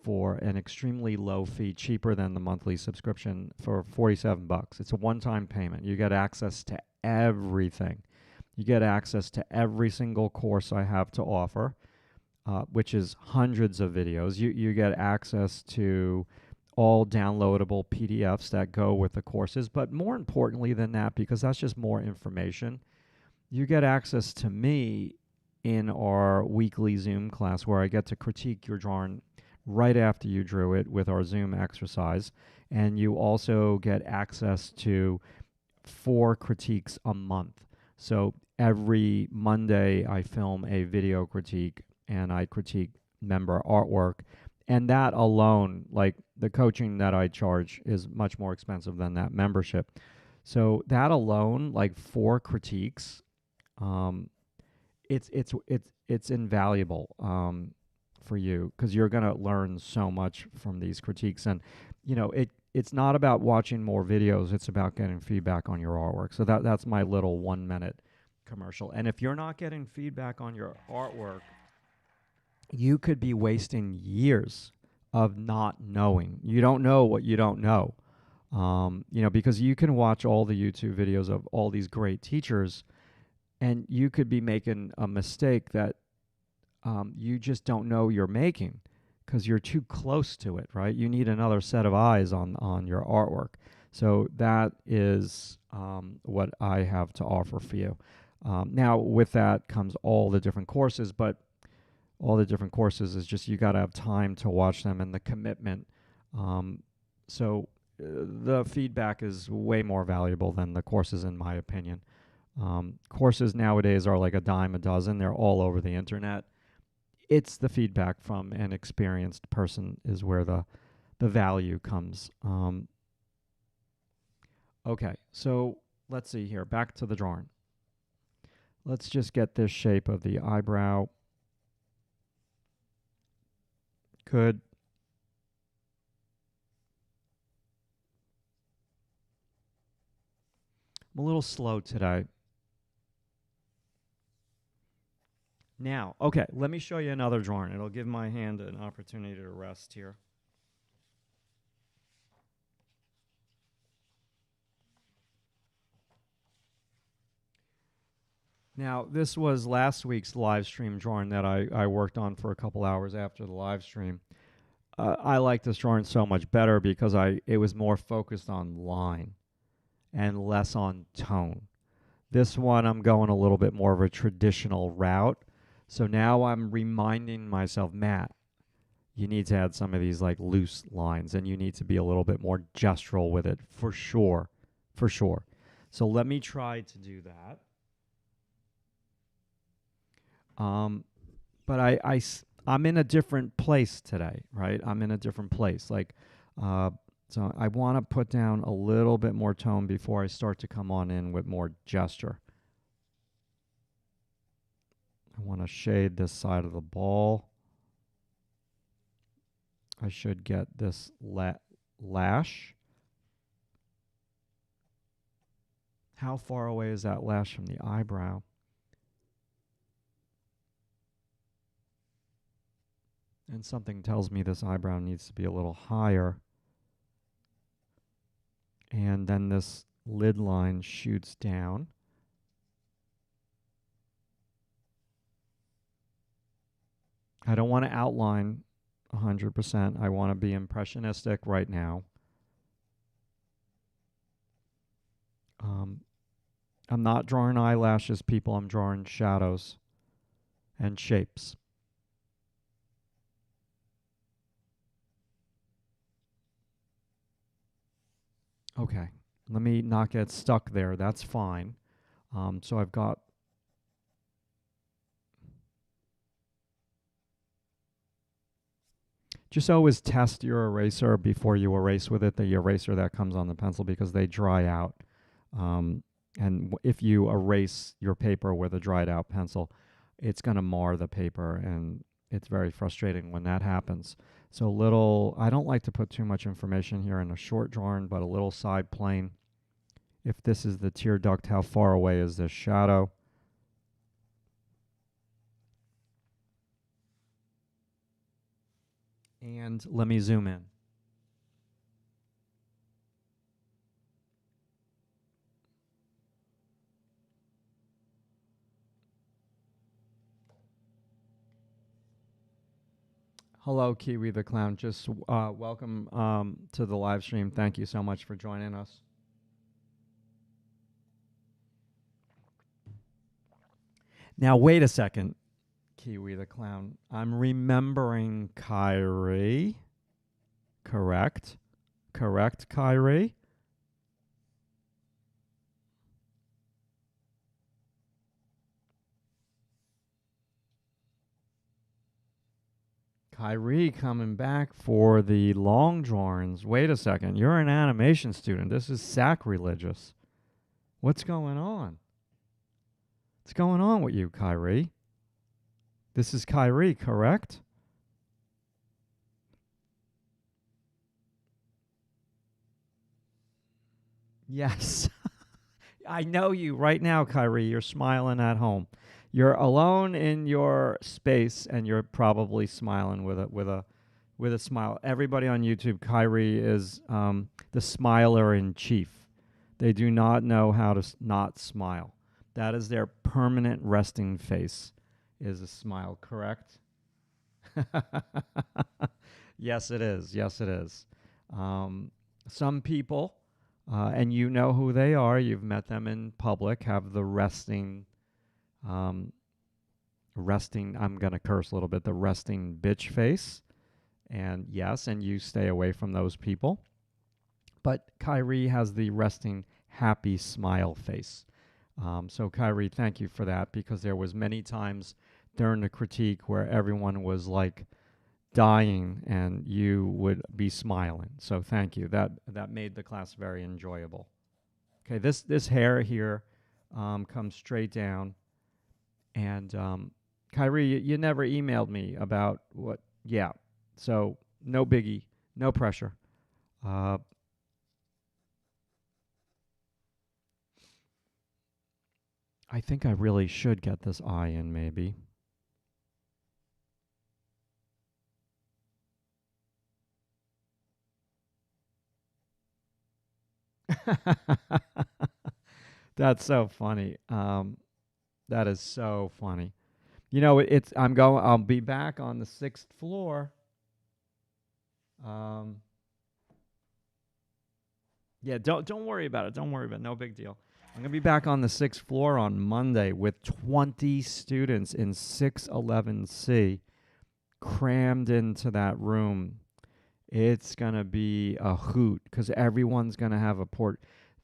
[SPEAKER 1] for an extremely low fee, cheaper than the monthly subscription, for $47. It's a one-time payment. You get access to everything. You get access to every single course I have to offer, which is hundreds of videos. You get access to all downloadable PDFs that go with the courses. But more importantly than that, because that's just more information, you get access to me in our weekly Zoom class where I get to critique your drawing right after you drew it with our Zoom exercise. And you also get access to 4 critiques a month. So every Monday I film a video critique and I critique member artwork. And that alone, like the coaching that I charge is much more expensive than that membership. So that alone, like 4 critiques, it's invaluable for you because you're going to learn so much from these critiques. And, you know, it's not about watching more videos. It's about getting feedback on your artwork. So that's my little 1-minute commercial. And if you're not getting feedback on your artwork, you could be wasting years of not knowing. You don't know what you don't know. You know, because you can watch all the YouTube videos of all these great teachers, and you could be making a mistake that you just don't know you're making because you're too close to it, right? You need another set of eyes on your artwork. So that is what I have to offer for you. Now, with that comes all the different courses, but all the different courses is just you got to have time to watch them and the commitment. So the feedback is way more valuable than the courses, in my opinion. Courses nowadays are like a dime a dozen. They're all over the internet. It's the feedback from an experienced person is where the value comes. Okay, so let's see here. Back to the drawing. Let's just get this shape of the eyebrow. Good. I'm a little slow today. Now, okay, let me show you another drawing. It'll give my hand an opportunity to rest here. Now, this was last week's live stream drawing that I worked on for a couple hours after the live stream. I like this drawing so much better because it was more focused on line and less on tone. This one, I'm going a little bit more of a traditional route. So now I'm reminding myself, Matt, you need to add some of these like loose lines and you need to be a little bit more gestural with it for sure. For sure. So let me try to do that. But I'm in a different place today, right? I'm in a different place. Uh, so I want to put down a little bit more tone before I start to come on in with more gesture. I want to shade this side of the ball. I should get this lash. How far away is that lash from the eyebrow? And something tells me this eyebrow needs to be a little higher. And then this lid line shoots down. I don't want to outline 100%. I want to be impressionistic right now. I'm not drawing eyelashes, people. I'm drawing shadows and shapes. Okay, let me not get stuck there. That's fine. So I've got... Just always test your eraser before you erase with it, the eraser that comes on the pencil, because they dry out. And if you erase your paper with a dried out pencil, it's going to mar the paper, and it's very frustrating when that happens. So I don't like to put too much information here in a short drawing, but a little side plane. If this is the tear duct, how far away is this shadow? And let me zoom in. Hello, Kiwi the Clown. Just welcome to the live stream. Thank you so much for joining us. Now, wait a second, Kiwi the Clown. I'm remembering Kyrie. Correct. Correct, Kyrie. Kyrie coming back for the long drawings. Wait a second. You're an animation student. This is sacrilegious. What's going on? What's going on with you, Kyrie? This is Kyrie, correct? Yes. I know you right now, Kyrie. You're smiling at home. You're alone in your space, and you're probably smiling with a smile. Everybody on YouTube, Kyrie is the smiler in chief. They do not know how to not smile. That is their permanent resting face. Is a smile, correct? Yes, it is. Yes, it is. Some people, and you know who they are, you've met them in public, have the um, resting, I'm going to curse a little bit, the resting bitch face. And yes, and you stay away from those people. But Kyrie has the resting happy smile face. So Kyrie, thank you for that, because there was many times during the critique where everyone was like dying and you would be smiling. So thank you. That made the class very enjoyable. Okay, this hair here comes straight down. And Kyrie, you never emailed me about what. Yeah, so no biggie, no pressure. Uh, I think I really should get this eye in, maybe. That's so funny. That is so funny. You know, I'll be back on the 6th floor. Um, yeah, don't worry about it. Don't worry about it. No big deal. I'm gonna be back on the 6th floor on Monday with 20 students in 611C crammed into that room. It's gonna be a hoot because everyone's gonna have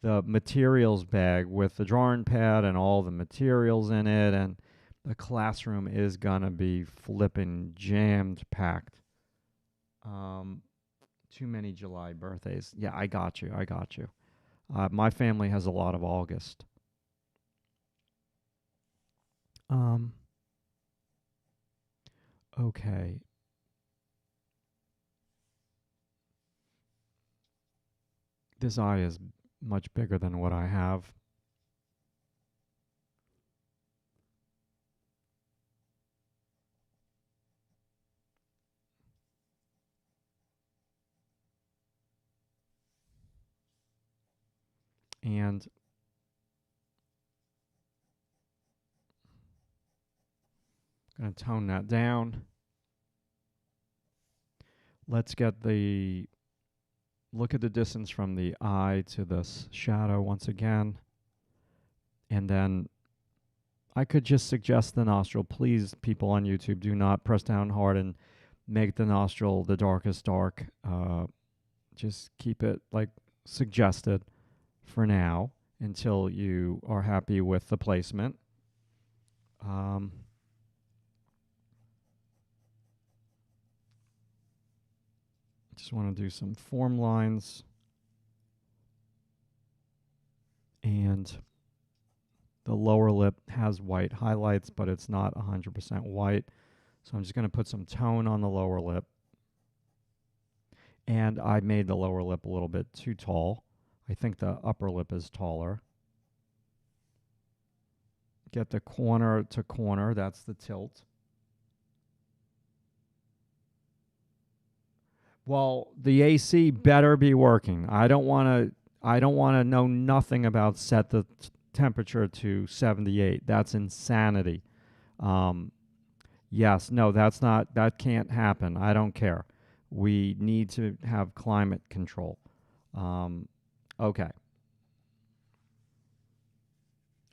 [SPEAKER 1] the materials bag with the drawing pad and all the materials in it, and the classroom is gonna be flippin' jammed packed. Um, Too many July birthdays. Yeah, I got you. I got you. My family has a lot of August. Um, okay. This eye is much bigger than what I have. And I'm going to tone that down. Let's get the look at the distance from the eye to this shadow once again. And then I could just suggest the nostril. Please, people on YouTube, do not press down hard and make the nostril the darkest dark. Just keep it like suggested for now until you are happy with the placement. Um, just want to do some form lines. And the lower lip has white highlights, but it's not 100% white. So I'm just going to put some tone on the lower lip. And I made the lower lip a little bit too tall. I think the upper lip is taller. Get the corner to corner. That's the tilt. Well, the AC better be working. I don't want to know nothing about set the temperature to 78. That's insanity. Um, yes, no, that can't happen. I don't care. We need to have climate control. Um, okay.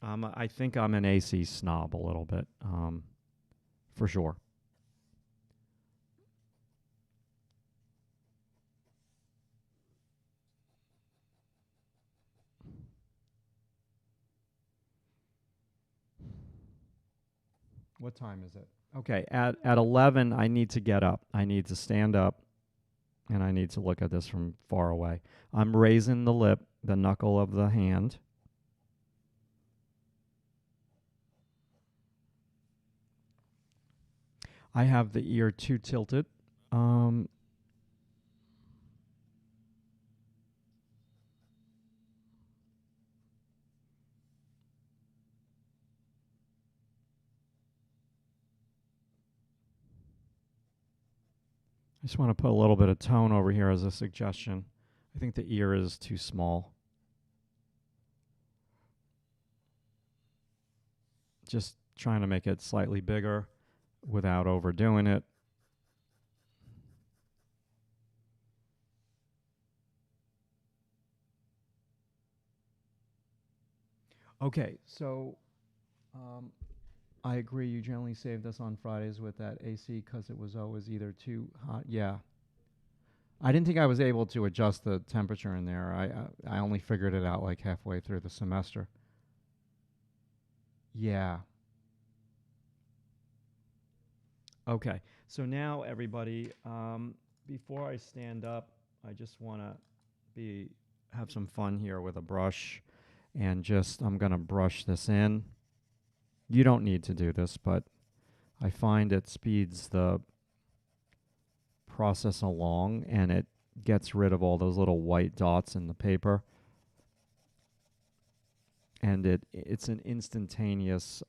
[SPEAKER 1] I think I'm an AC snob a little bit, for sure. What time is it? Okay, at 11, I need to get up. I need to stand up, and I need to look at this from far away. I'm raising the lip, the knuckle of the hand. I have the ear too tilted. Um, I just want to put a little bit of tone over here as a suggestion. I think the ear is too small. Just trying to make it slightly bigger without overdoing it. Okay, so I agree. You generally saved us on Fridays with that AC because it was always either too hot. Yeah, I didn't think I was able to adjust the temperature in there. I only figured it out like halfway through the semester. Yeah. Okay. So now everybody, before I stand up, I just want to be have some fun here with a brush, and just I'm gonna brush this in. You don't need to do this, but I find it speeds the process along, and it gets rid of all those little white dots in the paper, and it's an instantaneous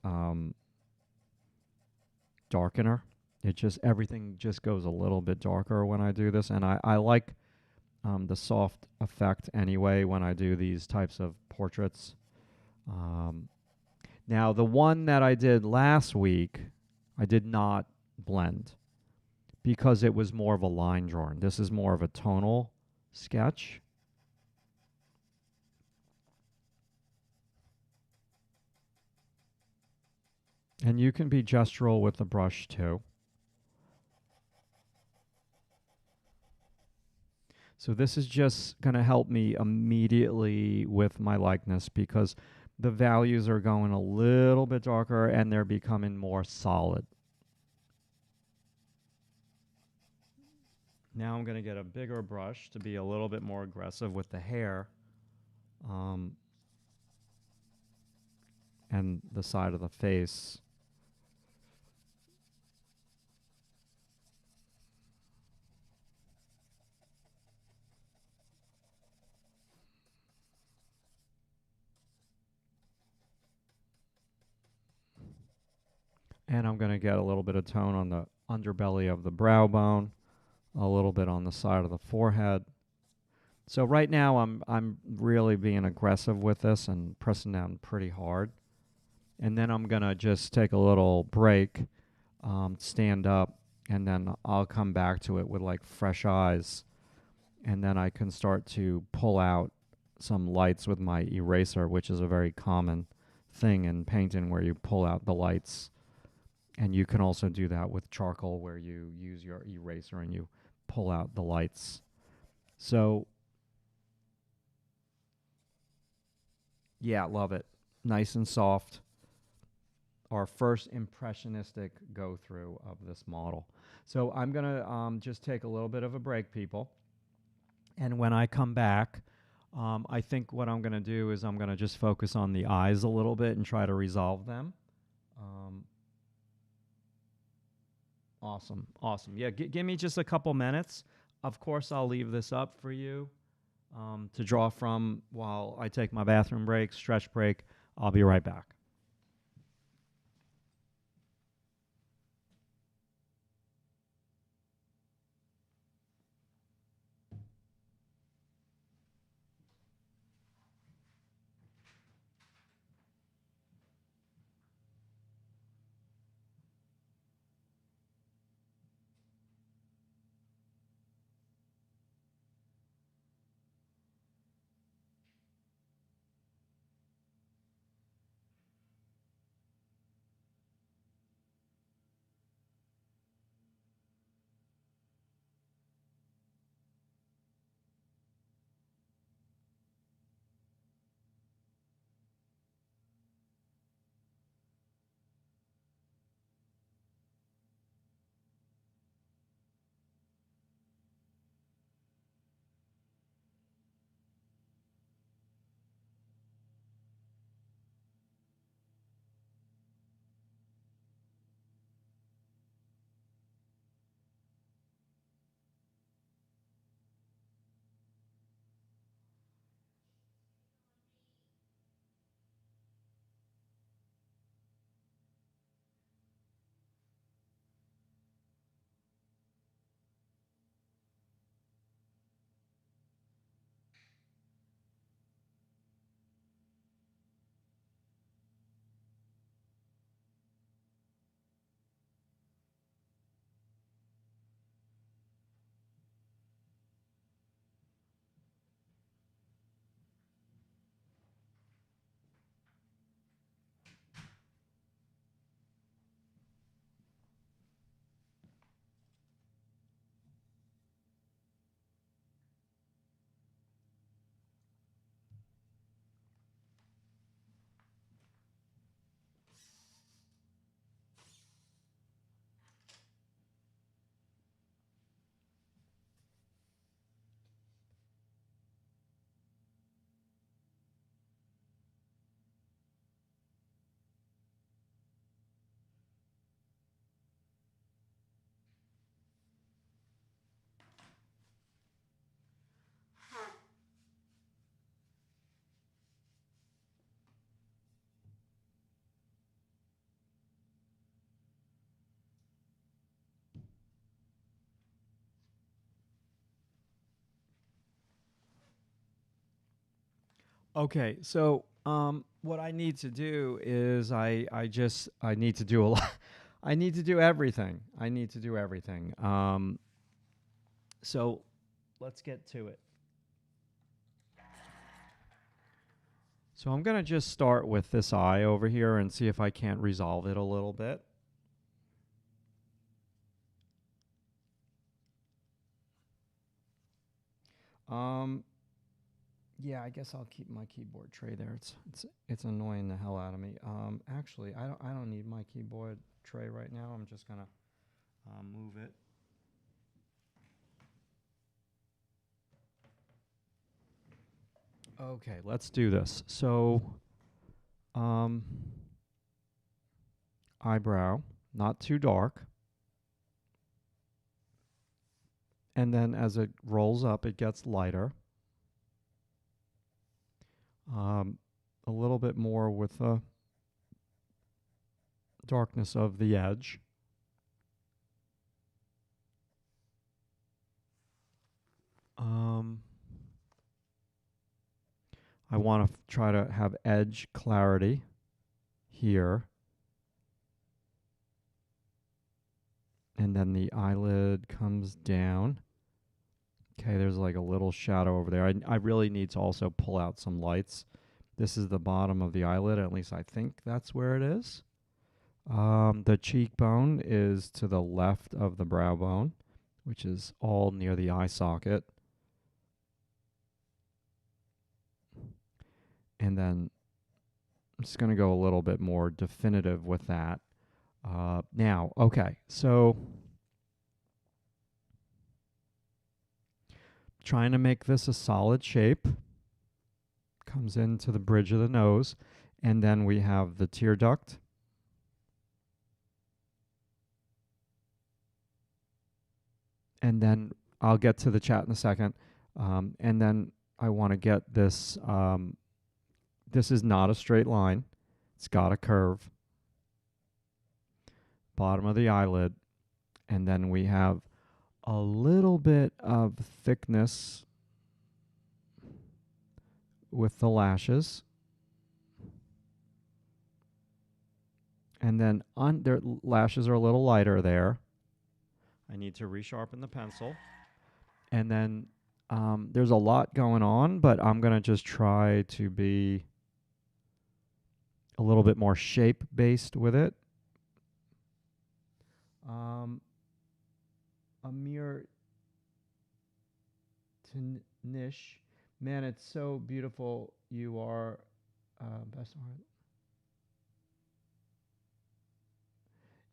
[SPEAKER 1] darkener. It just everything just goes a little bit darker when I do this, and I like the soft effect anyway when I do these types of portraits. Um, Now, the one that I did last week, I did not blend because it was more of a line drawing. This is more of a tonal sketch. And you can be gestural with the brush too. So this is just going to help me immediately with my likeness because the values are going a little bit darker and they're becoming more solid. Now I'm going to get a bigger brush to be a little bit more aggressive with the hair and the side of the face. And I'm going to get a little bit of tone on the underbelly of the brow bone, a little bit on the side of the forehead. So right now I'm really being aggressive with this and pressing down pretty hard. And then I'm going to just take a little break, stand up, and then I'll come back to it with like fresh eyes. And then I can start to pull out some lights with my eraser, which is a very common thing in painting where you pull out the lights. And you can also do that with charcoal where you use your eraser and you pull out the lights. So, yeah, love it. Nice and soft. Our first impressionistic go through of this model. So I'm going to just take a little bit of a break, people. And when I come back, I think what I'm going to do is I'm going to just focus on the eyes a little bit and try to resolve them. Awesome. Awesome. Yeah, give me just a couple minutes. Of course, I'll leave this up for you to draw from while I take my bathroom break, stretch break. I'll be right back. Okay, so What I need to do is I need to do a lot. I need to do everything. I need to do everything. So let's get to it. So I'm going to just start with this eye over here and see if I can't resolve it a little bit. Yeah, I guess I'll keep my keyboard tray there. It's annoying the hell out of me. Actually, I don't need my keyboard tray right now. I'm just gonna move it. Okay, let's do this. So, eyebrow, not too dark. And then as it rolls up, it gets lighter. A little bit more with the darkness of the edge. I want to try to have edge clarity here. And then the eyelid comes down. Okay, there's like a little shadow over there. I really need to also pull out some lights. This is the bottom of the eyelid, at least I think that's where it is. The cheekbone is to the left of the brow bone, which is all near the eye socket. And then I'm just going to go a little bit more definitive with that. Now, okay, so trying to make this a solid shape. Comes into the bridge of the nose, and then we have the tear duct. And then I'll get to the chat in a second. And then I want to get this. This is not a straight line. It's got a curve. Bottom of the eyelid. And then we have a little bit of thickness with the lashes. And then their lashes are a little lighter there. I need to resharpen the pencil. And then there's a lot going on, but I'm going to just try to be a little bit more shape-based with it. Amir Tanish, man, it's so beautiful. You are best art.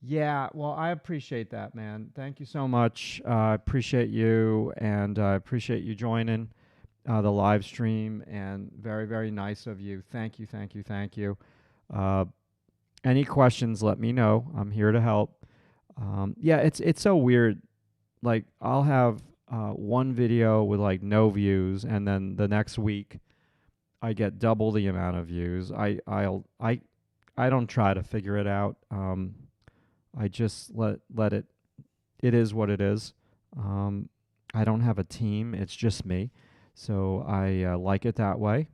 [SPEAKER 1] Yeah, well, I appreciate that, man. Thank you so much. I appreciate you, and I appreciate you joining the live stream, and very, very nice of you. Thank you, thank you, thank you. Any questions, let me know. I'm here to help. Yeah, it's so weird. Like, I'll have one video with like no views, and then the next week I get double the amount of views. I don't try to figure it out. I just let it. It is what it is. I don't have a team. It's just me, so I like it that way.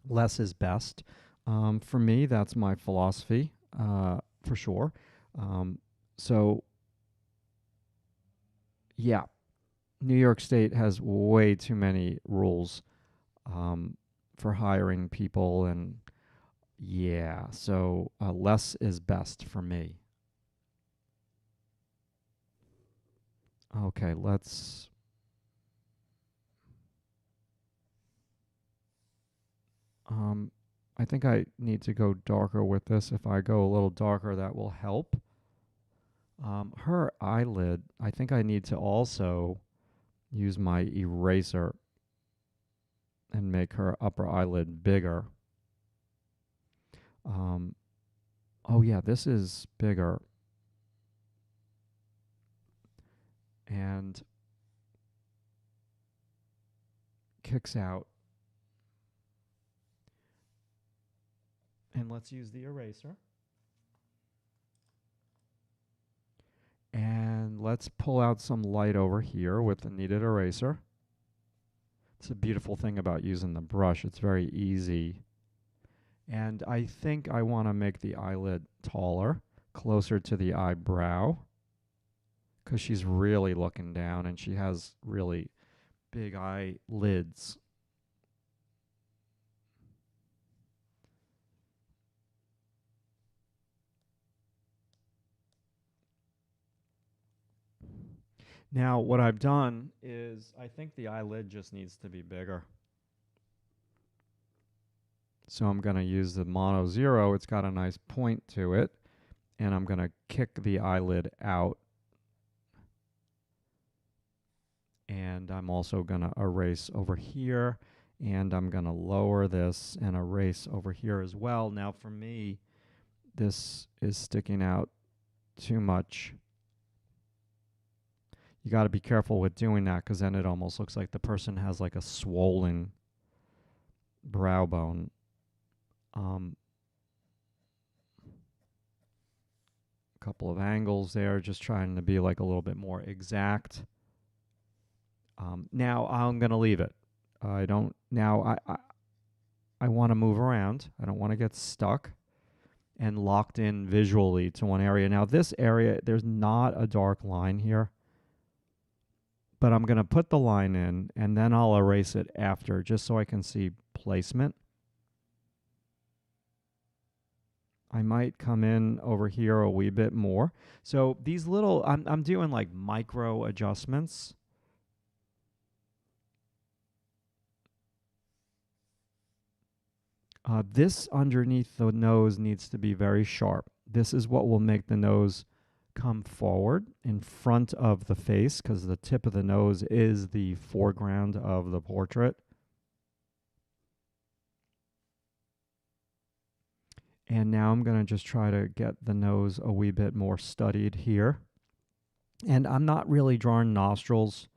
[SPEAKER 1] Less is best. For me, that's my philosophy, for sure. So, yeah, New York State has way too many rules for hiring people, and yeah, so less is best for me. Okay, let's. I think I need to go darker with this. If I go a little darker, that will help. Her eyelid, I think I need to also use my eraser and make her upper eyelid bigger. Oh yeah, this is bigger. And kicks out. And let's use the eraser. And let's pull out some light over here with the kneaded eraser. It's a beautiful thing about using the brush. It's very easy And I think I want to make the eyelid taller, closer to the eyebrow, because she's really looking down and she has really big eyelids. Now, what I've done is I think the eyelid just needs to be bigger. So I'm going to use the mono 0. It's got a nice point to it. And I'm going to kick the eyelid out. And I'm also going to erase over here. And I'm going to lower this and erase over here as well. Now, for me, this is sticking out too much. You got to be careful with doing that, because then it almost looks like the person has like a swollen brow bone. Couple of angles there, just trying to be like a little bit more exact. Now I'm going to leave it. I don't, now I want to move around. I don't want to get stuck and locked in visually to one area. Now this area, there's not a dark line here, but I'm going to put the line in and then I'll erase it after, just so I can see placement. I might come in over here a wee bit more. So these little, I'm doing like micro adjustments. This underneath the nose needs to be very sharp. This is what will make the nose come forward in front of the face, because the tip of the nose is the foreground of the portrait. And now I'm going to just try to get the nose a wee bit more studied here. And I'm not really drawing nostrils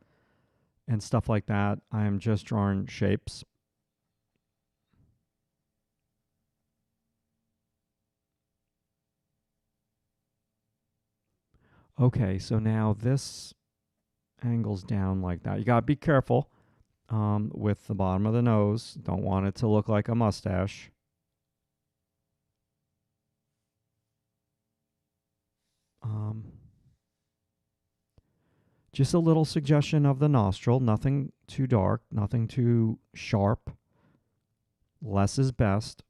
[SPEAKER 1] and stuff like that. I am just drawing shapes. Okay, so now this angles down like that. You got to be careful with the bottom of the nose. Don't want it to look like a mustache. Just a little suggestion of the nostril. Nothing too dark, nothing too sharp. Less is best.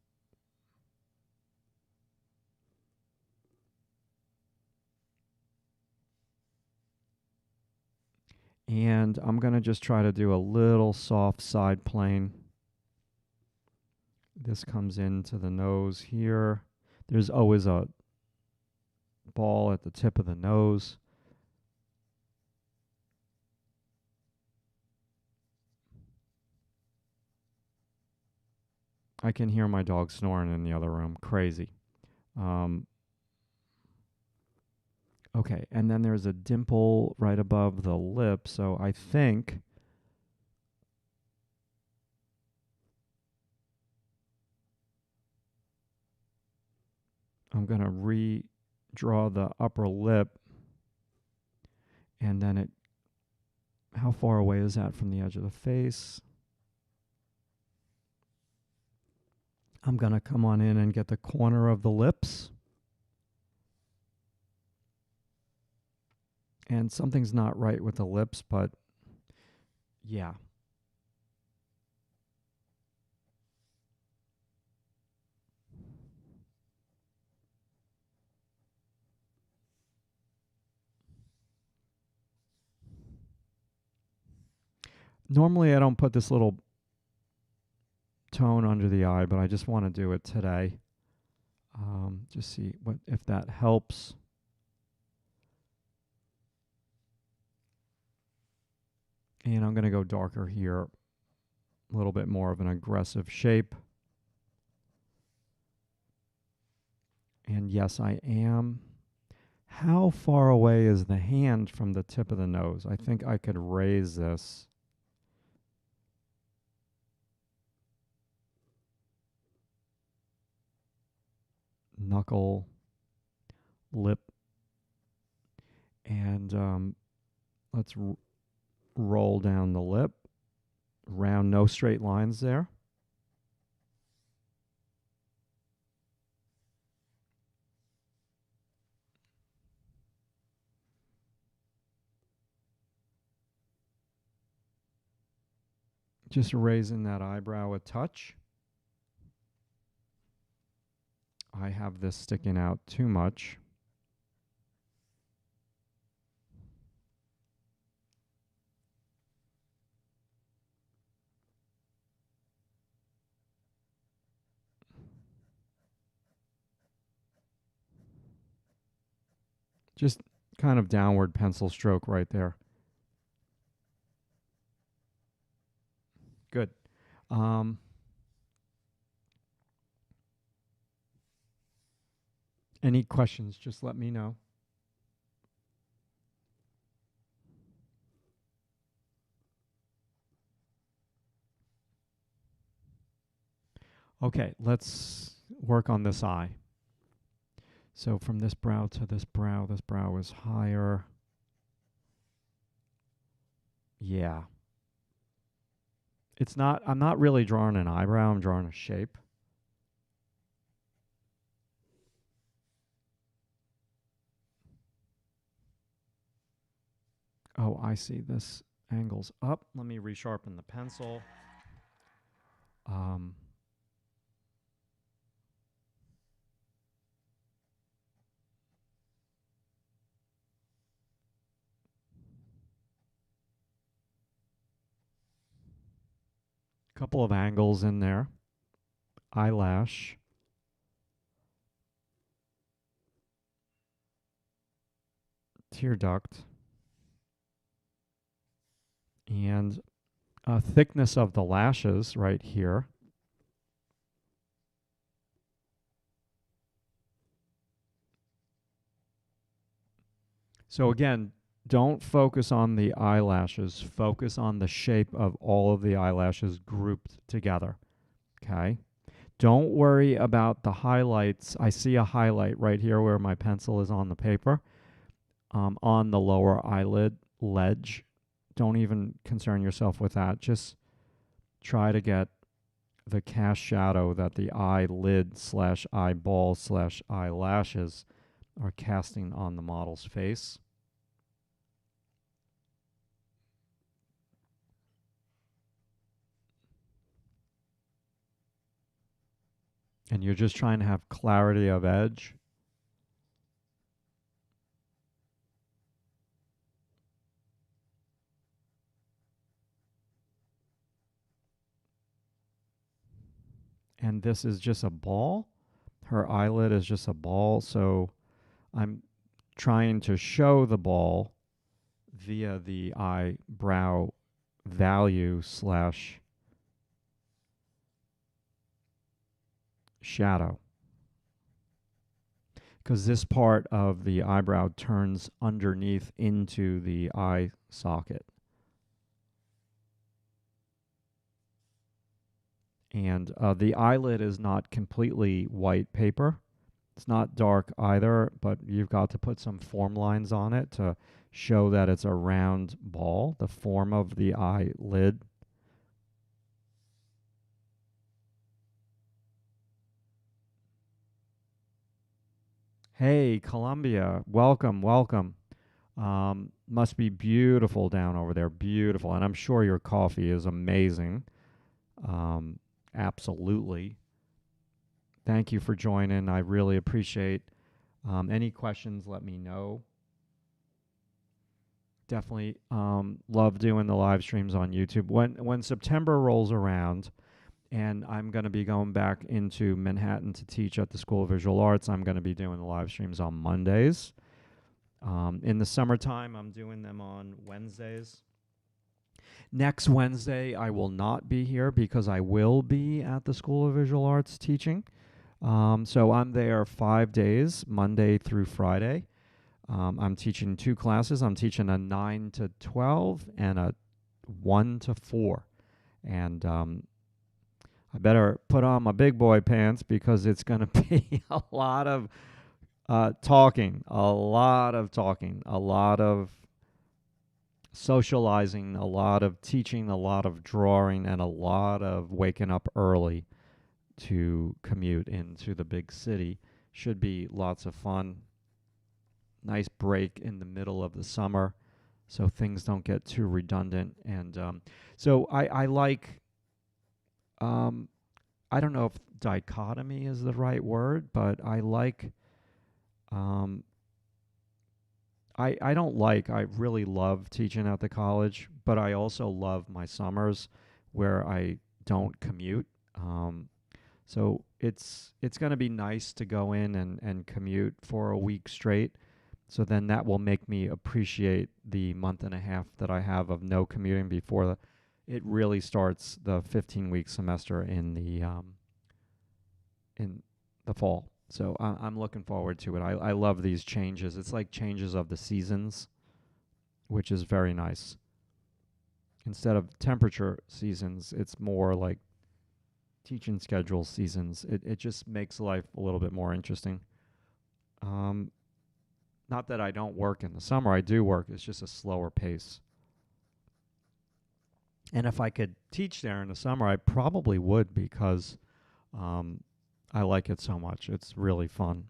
[SPEAKER 1] And I'm going to just try to do a little soft side plane. This comes into the nose here. There's always a ball at the tip of the nose. I can hear my dog snoring in the other room. Crazy. Okay, and then there's a dimple right above the lip, so I think I'm going to redraw the upper lip, and then it, how far away is that from the edge of the face? I'm going to come on in and get the corner of the lips. And something's not right with the lips, but yeah. Normally I don't put this little tone under the eye, but I just want to do it today. Just see what if that helps. And I'm going to go darker here, a little bit more of an aggressive shape. And yes, I am. How far away is the hand from the tip of the nose? I think I could raise this. Knuckle, lip, and let's roll down the lip. Round, no straight lines there. Just raising that eyebrow a touch. I have this sticking out too much. Just kind of downward pencil stroke right there. Good. Any questions, just let me know. Okay, let's work on this eye. So from this brow to this brow is higher. Yeah. It's not, I'm not really drawing an eyebrow, I'm drawing a shape. Oh, I see. This angle's up. Let me resharpen the pencil. Couple of angles in there. Eyelash. Tear duct. And thickness of the lashes right here. So again, don't focus on the eyelashes. Focus on the shape of all of the eyelashes grouped together. Okay? Don't worry about the highlights. I see a highlight right here where my pencil is on the paper, on the lower eyelid ledge. Don't even concern yourself with that. Just try to get the cast shadow that the eyelid / eyeball / eyelashes are casting on the model's face. And you're just trying to have clarity of edge. And this is just a ball. Her eyelid is just a ball, so I'm trying to show the ball via the eyebrow value / shadow. Because this part of the eyebrow turns underneath into the eye socket. And the eyelid is not completely white paper. It's not dark either, but you've got to put some form lines on it to show that it's a round ball, the form of the eyelid. Hey, Columbia, welcome, welcome. Must be beautiful down over there, beautiful. And I'm sure your coffee is amazing. Absolutely. Thank you for joining. I really appreciate any questions, let me know. Definitely love doing the live streams on YouTube. When September rolls around, and I'm going to be going back into Manhattan to teach at the School of Visual Arts, I'm going to be doing the live streams on Mondays. In the summertime, I'm doing them on Wednesdays. Next Wednesday, I will not be here because I will be at the School of Visual Arts teaching. So I'm there 5 days, Monday through Friday. I'm teaching 2 classes. I'm teaching a 9 to 12 and a 1 to 4. And I better put on my big boy pants because it's going to be a lot of talking, a lot of socializing, a lot of teaching, a lot of drawing, and a lot of waking up early to commute into the big city. Should be lots of fun. Nice break in the middle of the summer so things don't get too redundant. And so I like um, I don't know if dichotomy is the right word, but I like, um, I don't like, I really love teaching at the college, but I also love my summers where I don't commute. Um, so it's going to be nice to go in and commute for a week straight. So then that will make me appreciate the month and a half that I have of no commuting before it really starts the 15-week semester in the fall. So I'm looking forward to it. I love these changes. It's like changes of the seasons, which is very nice. Instead of temperature seasons, it's more like teaching schedule seasons. It just makes life a little bit more interesting. Um, Not that I don't work in the summer. I do work. It's just a slower pace. And if I could teach there in the summer, I probably would because um, I like it so much. It's really fun.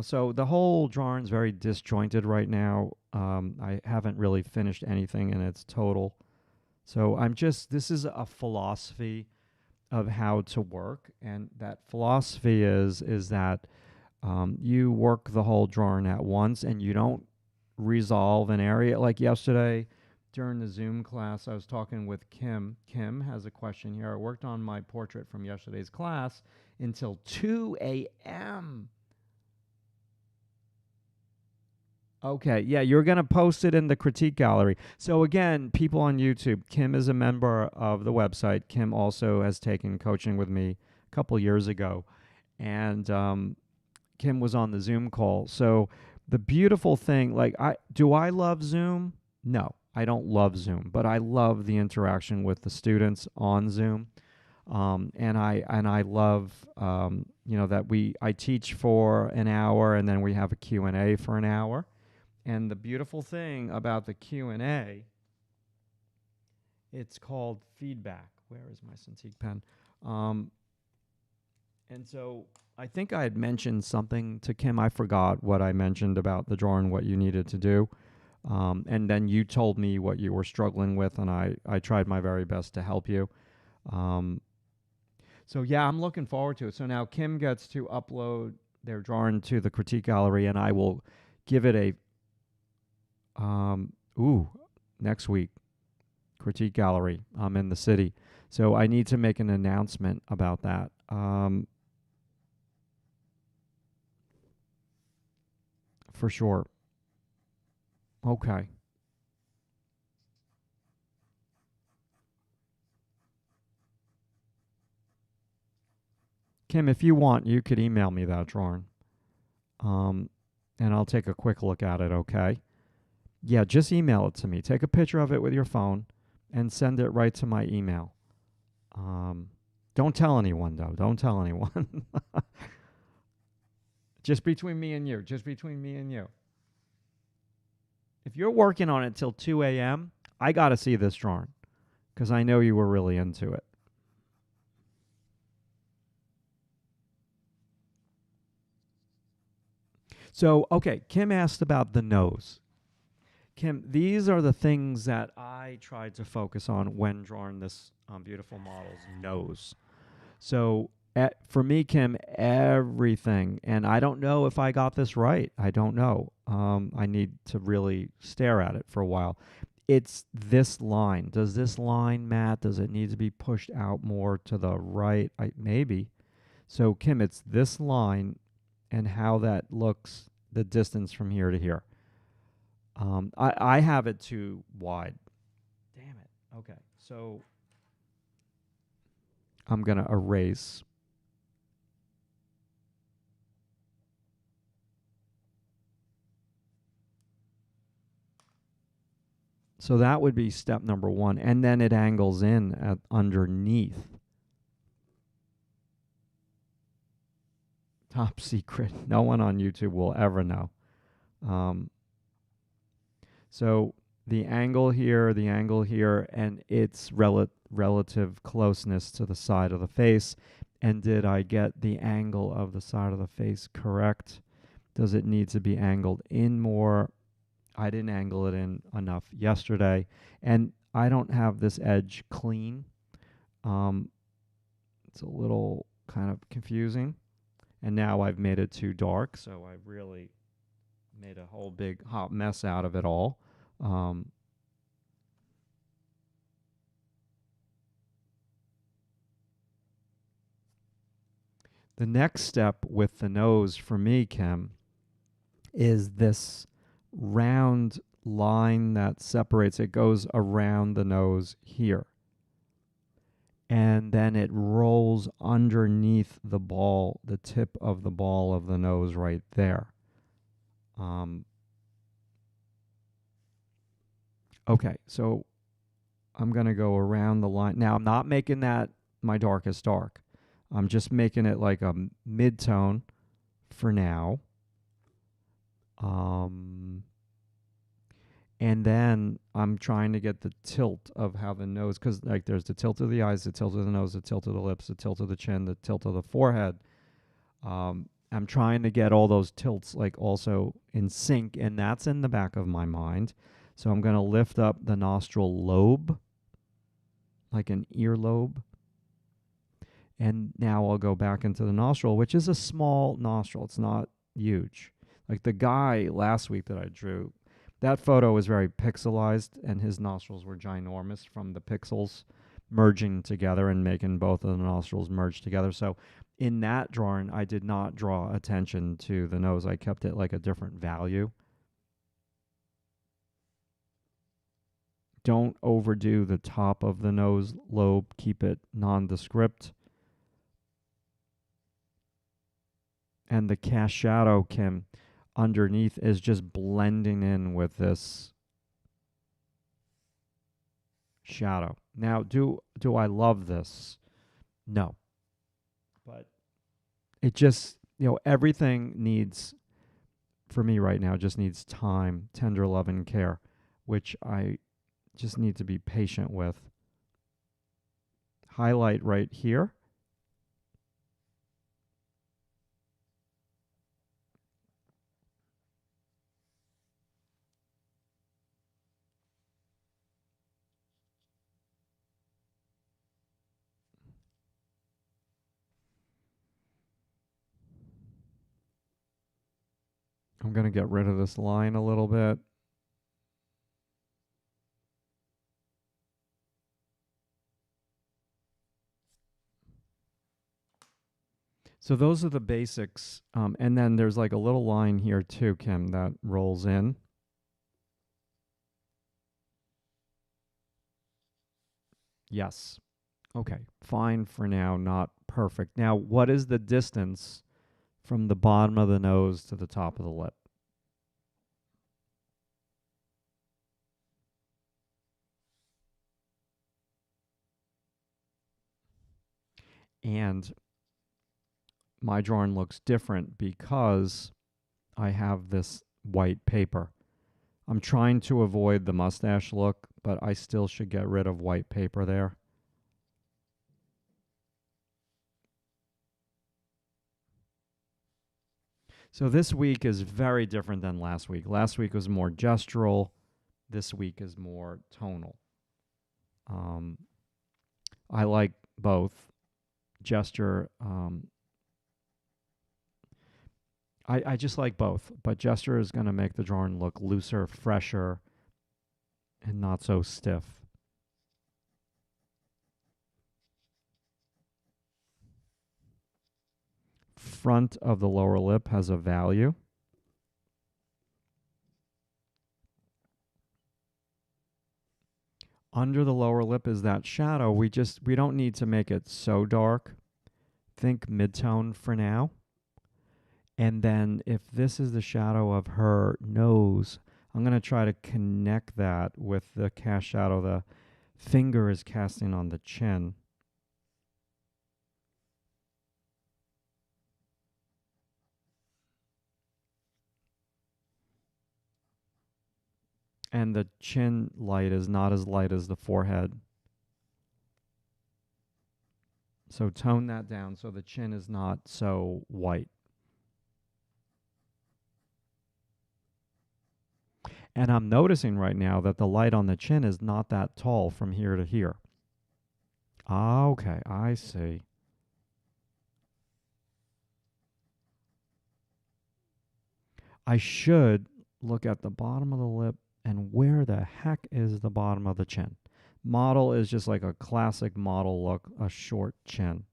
[SPEAKER 1] So the whole drawing's very disjointed right now. I haven't really finished anything in its total. So this is a philosophy of how to work. And that philosophy is that you work the whole drawing at once and you don't resolve an area. Like yesterday during the Zoom class, I was talking with Kim. Kim has a question here. I worked on my portrait from yesterday's class until 2 a.m. Okay, yeah, you're going to post it in the critique gallery. So again, people on YouTube, Kim is a member of the website. Kim also has taken coaching with me a couple years ago. And Kim was on the Zoom call. So the beautiful thing, like I love Zoom? No, I don't love Zoom, but I love the interaction with the students on Zoom. And I love that I teach for an hour and then we have a Q&A for an hour. And the beautiful thing about the Q&A, it's called feedback. Where is my Cintiq pen? And so I think I had mentioned something to Kim. I forgot what I mentioned about the drawing, what you needed to do. And then you told me what you were struggling with, and I tried my very best to help you. So yeah, I'm looking forward to it. So now Kim gets to upload their drawing to the critique gallery, and I will give it a next week critique gallery. I'm in the city, so I need to make an announcement about that. For sure. Okay. Kim, if you want, you could email me that drawing. Um, and I'll take a quick look at it, okay? Yeah, just email it to me. Take a picture of it with your phone and send it right to my email. Don't tell anyone, though. Don't tell anyone. Just between me and you. Just between me and you. If you're working on it till 2 a.m., I got to see this drawing because I know you were really into it. So, okay, Kim asked about the nose. Kim, these are the things that I tried to focus on when drawing this beautiful model's nose. So, for me, Kim, everything, and I don't know if I got this right. I don't know. I need to really stare at it for a while. It's this line. Does this line, Matt, does it need to be pushed out more to the right? Maybe. So, Kim, it's this line and how that looks, the distance from here to here. I have it too wide. Damn it. Okay. So I'm going to erase. So that would be step number 1. And then it angles in at underneath. Top secret. No one on YouTube will ever know. So the angle here, and its relative closeness to the side of the face. And did I get the angle of the side of the face correct? Does it need to be angled in more? I didn't angle it in enough yesterday. And I don't have this edge clean. It's a little kind of confusing. And now I've made it too dark, so I've really made a whole big hot mess out of it all. The next step with the nose for me, Kim, is this round line that separates. It goes around the nose here. And then it rolls underneath the ball, the tip of the ball of the nose right there. Okay, so I'm going to go around the line. Now, I'm not making that my darkest dark. I'm just making it like a mid-tone for now. And then I'm trying to get the tilt of how the nose, because like there's the tilt of the eyes, the tilt of the nose, the tilt of the lips, the tilt of the chin, the tilt of the forehead. I'm trying to get all those tilts like also in sync, and that's in the back of my mind. So I'm going to lift up the nostril lobe, like an earlobe. And now I'll go back into the nostril, which is a small nostril. It's not huge. Like the guy last week that I drew, that photo was very pixelized, and his nostrils were ginormous from the pixels merging together and making both of the nostrils merge together. So in that drawing, I did not draw attention to the nose. I kept it like a different value. Don't overdo the top of the nose lobe. Keep it nondescript. And the cast shadow, Kim, underneath is just blending in with this shadow. Now, do I love this? No. But it just, everything needs, for me right now, just needs time, tender love, and care, which I just need to be patient with. Highlight right here. I'm going to get rid of this line a little bit. So those are the basics. And then there's like a little line here too, Kim, that rolls in. Yes. Okay, fine for now, not perfect. Now, what is the distance from the bottom of the nose to the top of the lip? And my drawing looks different because I have this white paper. I'm trying to avoid the mustache look, but I still should get rid of white paper there. So this week is very different than last week. Last week was more gestural. This week is more tonal. I like both. Gesture, I just like both, but gesture is going to make the drawing look looser, fresher, and not so stiff. Front of the lower lip has a value. Under the lower lip is that shadow. We don't need to make it so dark. Think mid-tone for now. And then if this is the shadow of her nose, I'm going to try to connect that with the cast shadow the finger is casting on the chin. And the chin light is not as light as the forehead. So tone that down so the chin is not so white. And I'm noticing right now that the light on the chin is not that tall from here to here. Ah, okay, I see. I should look at the bottom of the lip and where the heck is the bottom of the chin? Model is just like a classic model look, a short chin.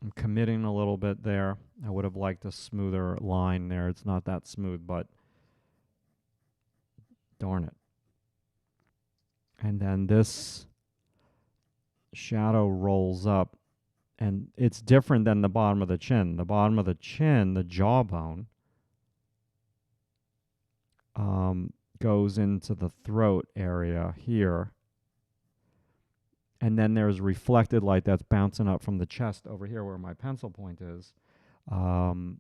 [SPEAKER 1] I'm committing a little bit there. I would have liked a smoother line there. It's not that smooth, but darn it. And then this shadow rolls up, and it's different than the bottom of the chin. The bottom of the chin, the jawbone, goes into the throat area here. And then there's reflected light that's bouncing up from the chest over here where my pencil point is. My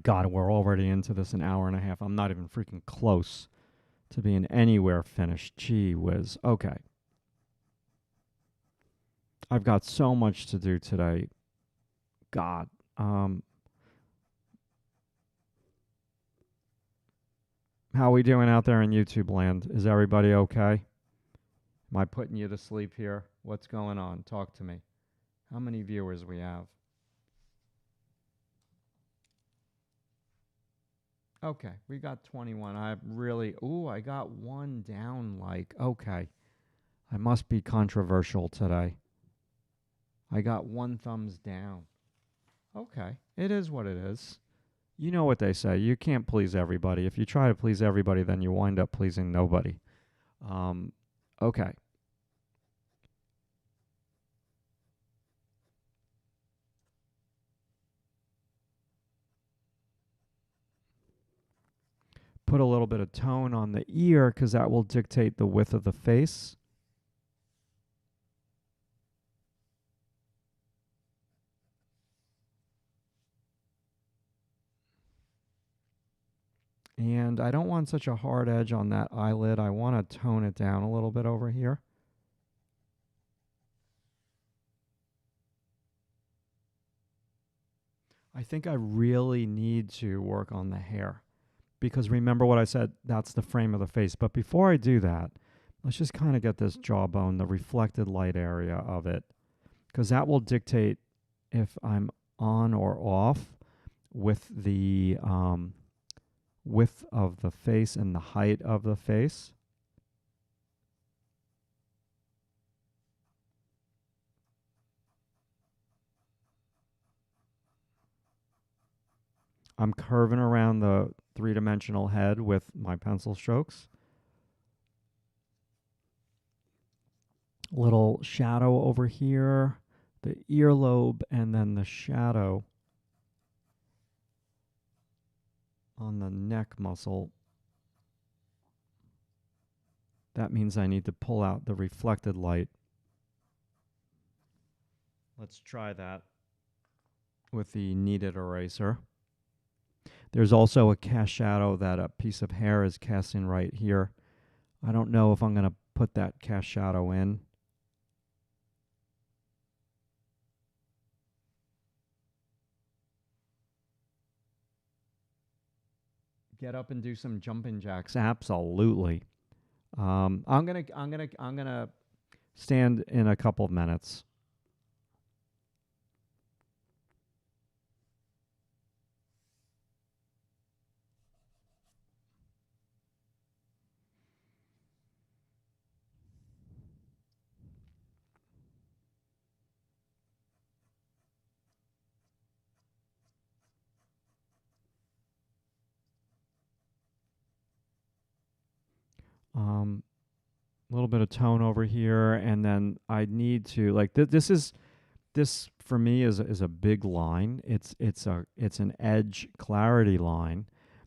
[SPEAKER 1] God, we're already into this an hour and a half. I'm not even freaking close to being anywhere finished. Gee whiz. Okay. I've got so much to do today. God. How are we doing out there in YouTube land? Is everybody okay? Am I putting you to sleep here? What's going on? Talk to me. How many viewers we have? Okay, we got 21. I got one down like, okay. I must be controversial today. I got one thumbs down. Okay, it is what it is. You know what they say. You can't please everybody. If you try to please everybody, then you wind up pleasing nobody. Okay. Put a little bit of tone on the ear because that will dictate the width of the face. And I don't want such a hard edge on that eyelid. I want to tone it down a little bit over here. I think I really need to work on the hair because remember what I said, that's the frame of the face. But before I do that, let's just kind of get this jawbone, the reflected light area of it, because that will dictate if I'm on or off with the width of the face and the height of the face. I'm curving around the three-dimensional head with my pencil strokes. Little shadow over here, the earlobe, and then the shadow on the neck muscle. That means I need to pull out the reflected light. Let's try that with the kneaded eraser. There's also a cast shadow that a piece of hair is casting right here. I don't know if I'm going to put that cast shadow in. Get up and do some jumping jacks. Absolutely. I'm gonna stand in a couple of minutes. A little bit of tone over here, and then I need to like this for me is a big line. It's an edge clarity line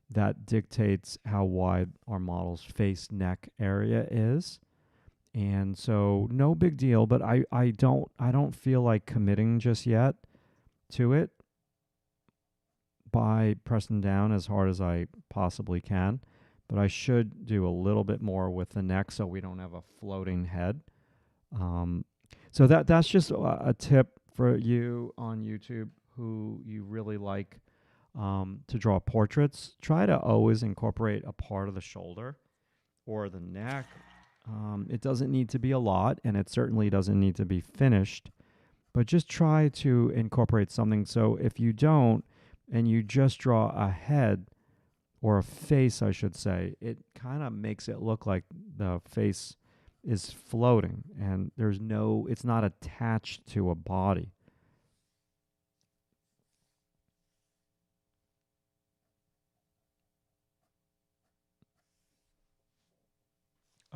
[SPEAKER 1] that dictates how wide our model's face neck area is. And so no big deal, but I don't feel like committing just yet to it by pressing down as hard as I possibly can. but I should do a little bit more with the neck so we don't have a floating head. So that's just a tip for you on YouTube who you really like to draw portraits. Try to always incorporate a part of the shoulder or the neck. It doesn't need to be a lot, and it certainly doesn't need to be finished, but just try to incorporate something. So if you don't, and you just draw a head or a face, I should say, it kind of makes it look like the face is floating and it's not attached to a body.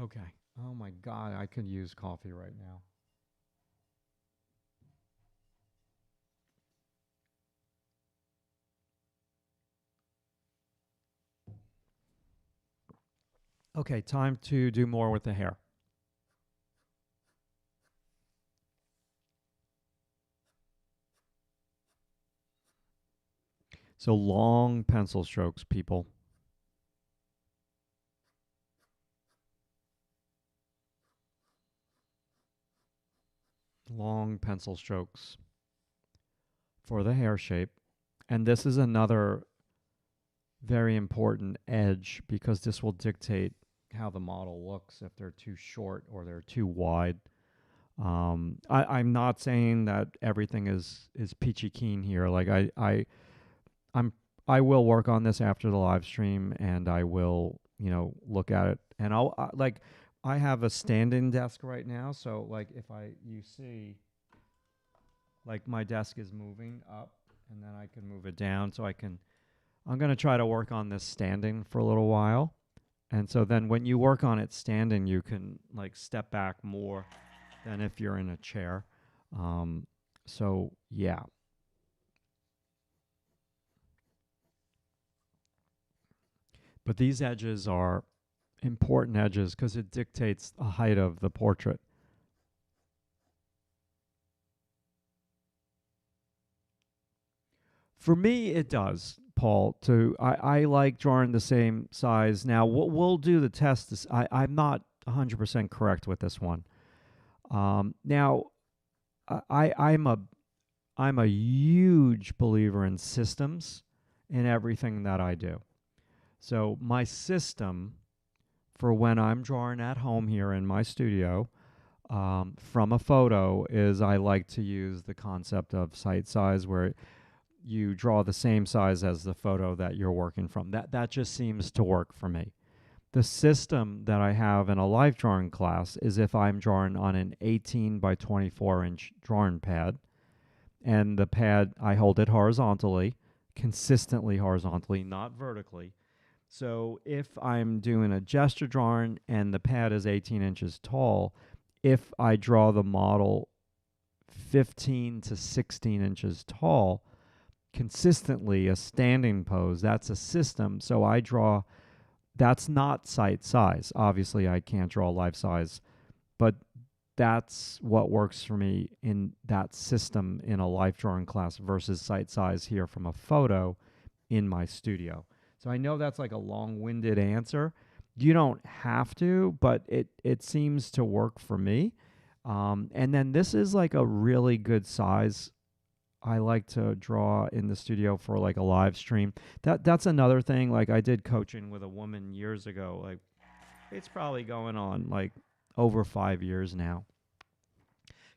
[SPEAKER 1] Okay. Oh my God, I could use coffee right now. Okay, time to do more with the hair. So long pencil strokes, people. Long pencil strokes for the hair shape. And this is another very important edge because this will dictate how the model looks if they're too short or they're too wide. I'm not saying that everything is peachy keen here. Like I'm I will work on this after the live stream, and I will look at it, and I have a stand-in desk right now, so like if you see like my desk is moving up, and then I can move it down, so I'm gonna try to work on this standing for a little while. And so then when you work on it standing, you can like step back more than if you're in a chair. So yeah. But these edges are important edges because it dictates the height of the portrait. For me, it does, Paul. I like drawing the same size. Now, we'll do the test. I'm not 100% correct with this one. Now, I'm a huge believer in systems in everything that I do. So my system for when I'm drawing at home here in my studio from a photo is I like to use the concept of sight size, where you draw the same size as the photo that you're working from. That just seems to work for me. The system that I have in a life drawing class is if I'm drawing on an 18 by 24 inch drawing pad, and the pad, I hold it horizontally, consistently horizontally, not vertically. So if I'm doing a gesture drawing and the pad is 18 inches tall, if I draw the model 15 to 16 inches tall, consistently a standing pose, that's a system. So I draw, that's not sight size. Obviously, I can't draw life size, but that's what works for me in that system in a life drawing class versus sight size here from a photo in my studio. So I know that's like a long-winded answer. You don't have to, but it seems to work for me. And then this is like a really good size. I like to draw in the studio for like a live stream. That's another thing. Like I did coaching with a woman years ago. Like it's probably going on like over 5 years now.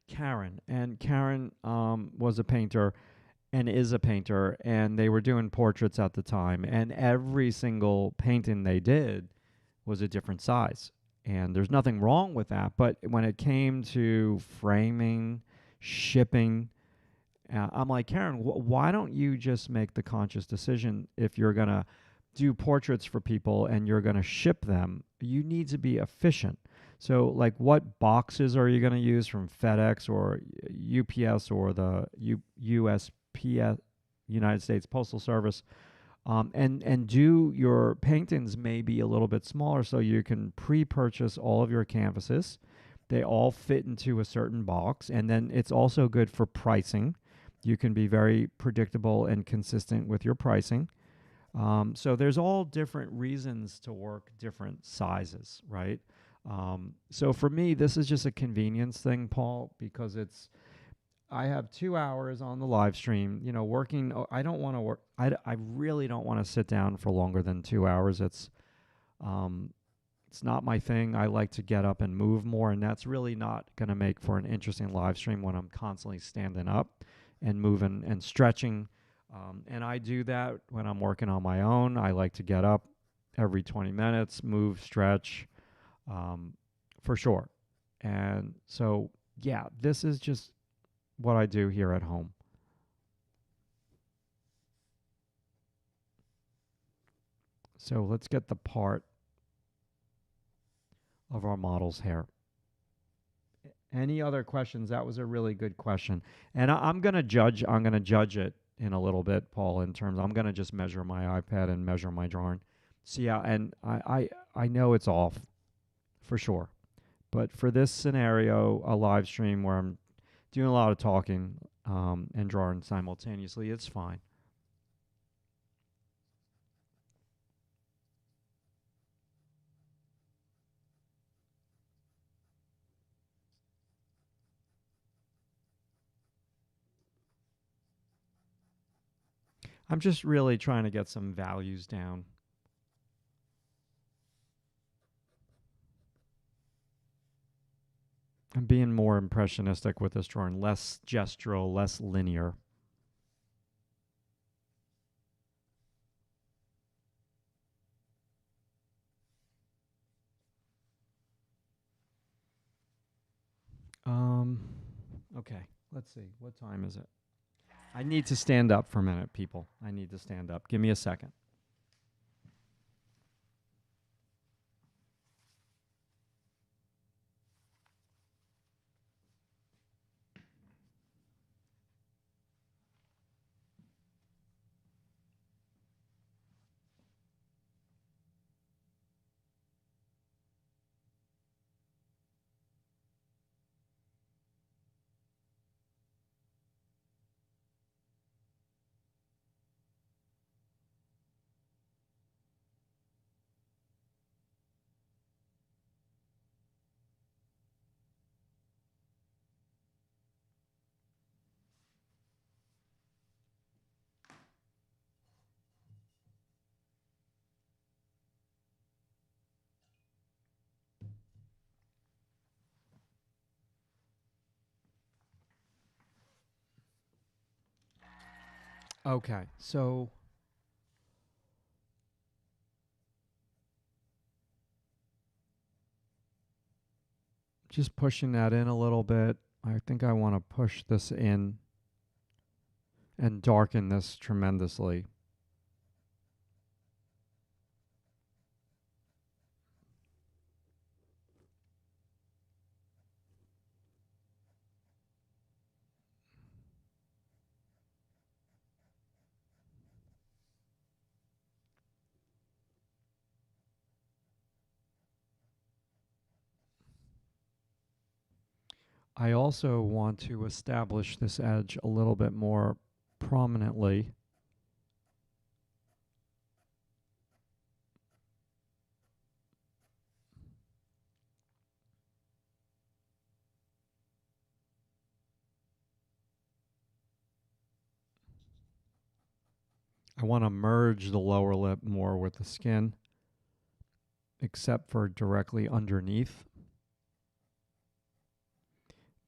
[SPEAKER 1] Karen. And Karen was a painter and is a painter, and they were doing portraits at the time, and every single painting they did was a different size. And there's nothing wrong with that, but when it came to framing, shipping, I'm like, Karen, why don't you just make the conscious decision if you're going to do portraits for people and you're going to ship them, you need to be efficient. So, like, what boxes are you going to use from FedEx or UPS or the USPS, United States Postal Service? And do your paintings maybe a little bit smaller so you can pre-purchase all of your canvases. They all fit into a certain box, and then it's also good for pricing. You can be very predictable and consistent with your pricing. So there's all different reasons to work different sizes, right? So for me, this is just a convenience thing, Paul, because I have 2 hours on the live stream, working. I don't want to work. I really don't want to sit down for longer than 2 hours. Um, it's not my thing. I like to get up and move more, and that's really not going to make for an interesting live stream when I'm constantly standing up and moving and stretching. And I do that when I'm working on my own. I like to get up every 20 minutes, move, stretch, for sure. And so, yeah, this is just what I do here at home. So let's get the part of our model's hair. Any other questions? That was a really good question. And I'm going to judge. I'm going to judge it in a little bit, Paul, in terms I'm going to just measure my iPad and measure my drawing. See how, and I know it's off for sure. But for this scenario, a live stream where I'm doing a lot of talking and drawing simultaneously, it's fine. I'm just really trying to get some values down. I'm being more impressionistic with this drawing, less gestural, less linear. Okay, let's see. What time is it? I need to stand up for a minute, people. I need to stand up. Give me a second. Okay, so just pushing that in a little bit. I think I want to push this in and darken this tremendously. I also want to establish this edge a little bit more prominently. I want to merge the lower lip more with the skin, except for directly underneath.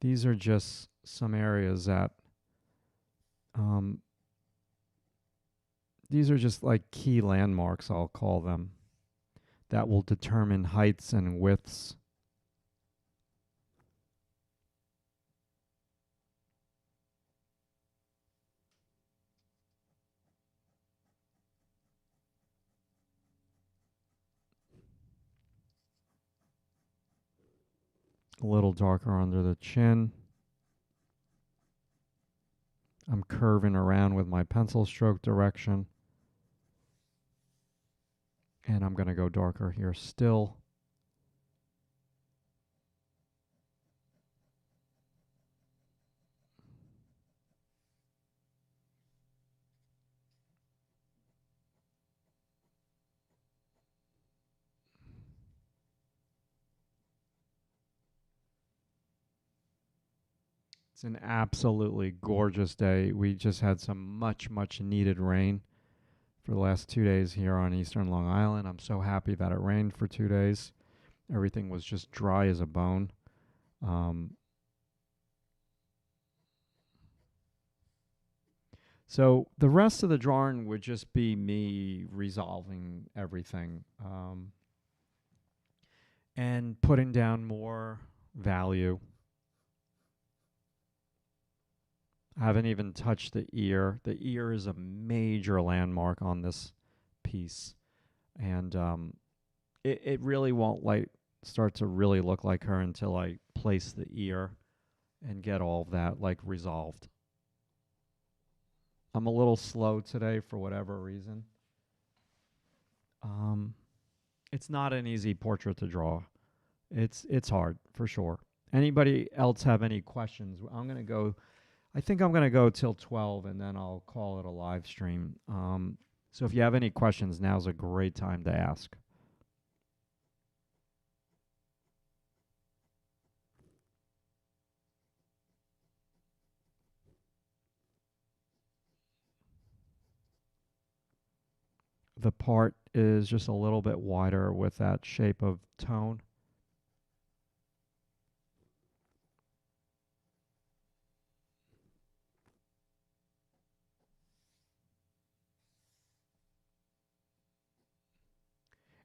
[SPEAKER 1] These are just some areas that, these are just like key landmarks, I'll call them, that will determine heights and widths. A little darker under the chin. I'm curving around with my pencil stroke direction. And I'm going to go darker here still. It's an absolutely gorgeous day. We just had some much needed rain for the last 2 days here on Eastern Long Island. I'm so happy that it rained for 2 days. Everything was just dry as a bone. Um, so the rest of the drawing would just be me resolving everything and putting down more value. I haven't even touched the ear. The ear is a major landmark on this piece. And it really won't like start to really look like her until I place the ear and get all of that like resolved. I'm a little slow today for whatever reason. Um, it's not an easy portrait to draw. It's hard for sure. Anybody else have any questions? I'm gonna go. I think I'm gonna go till 12, and then I'll call it a live stream. So if you have any questions, now's a great time to ask. The part is just a little bit wider with that shape of tone.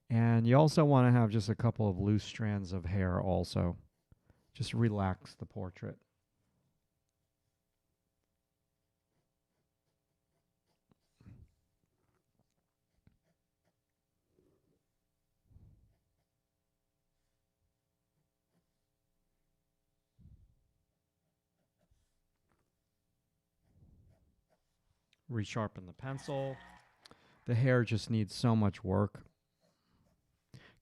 [SPEAKER 1] And you also want to have just a couple of loose strands of hair also. Just relax the portrait. Resharpen the pencil. The hair just needs so much work.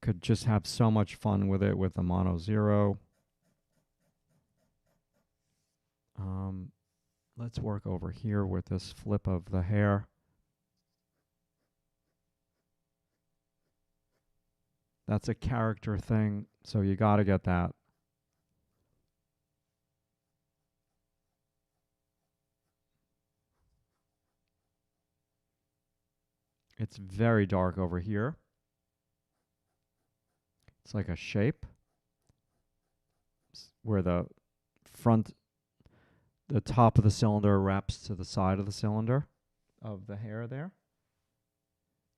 [SPEAKER 1] Could just have so much fun with it with the mono zero. Let's work over here with this flip of the hair. That's a character thing, so you got to get that. It's very dark over here. It's like a shape where the front, the top of the cylinder wraps to the side of the cylinder of the hair there.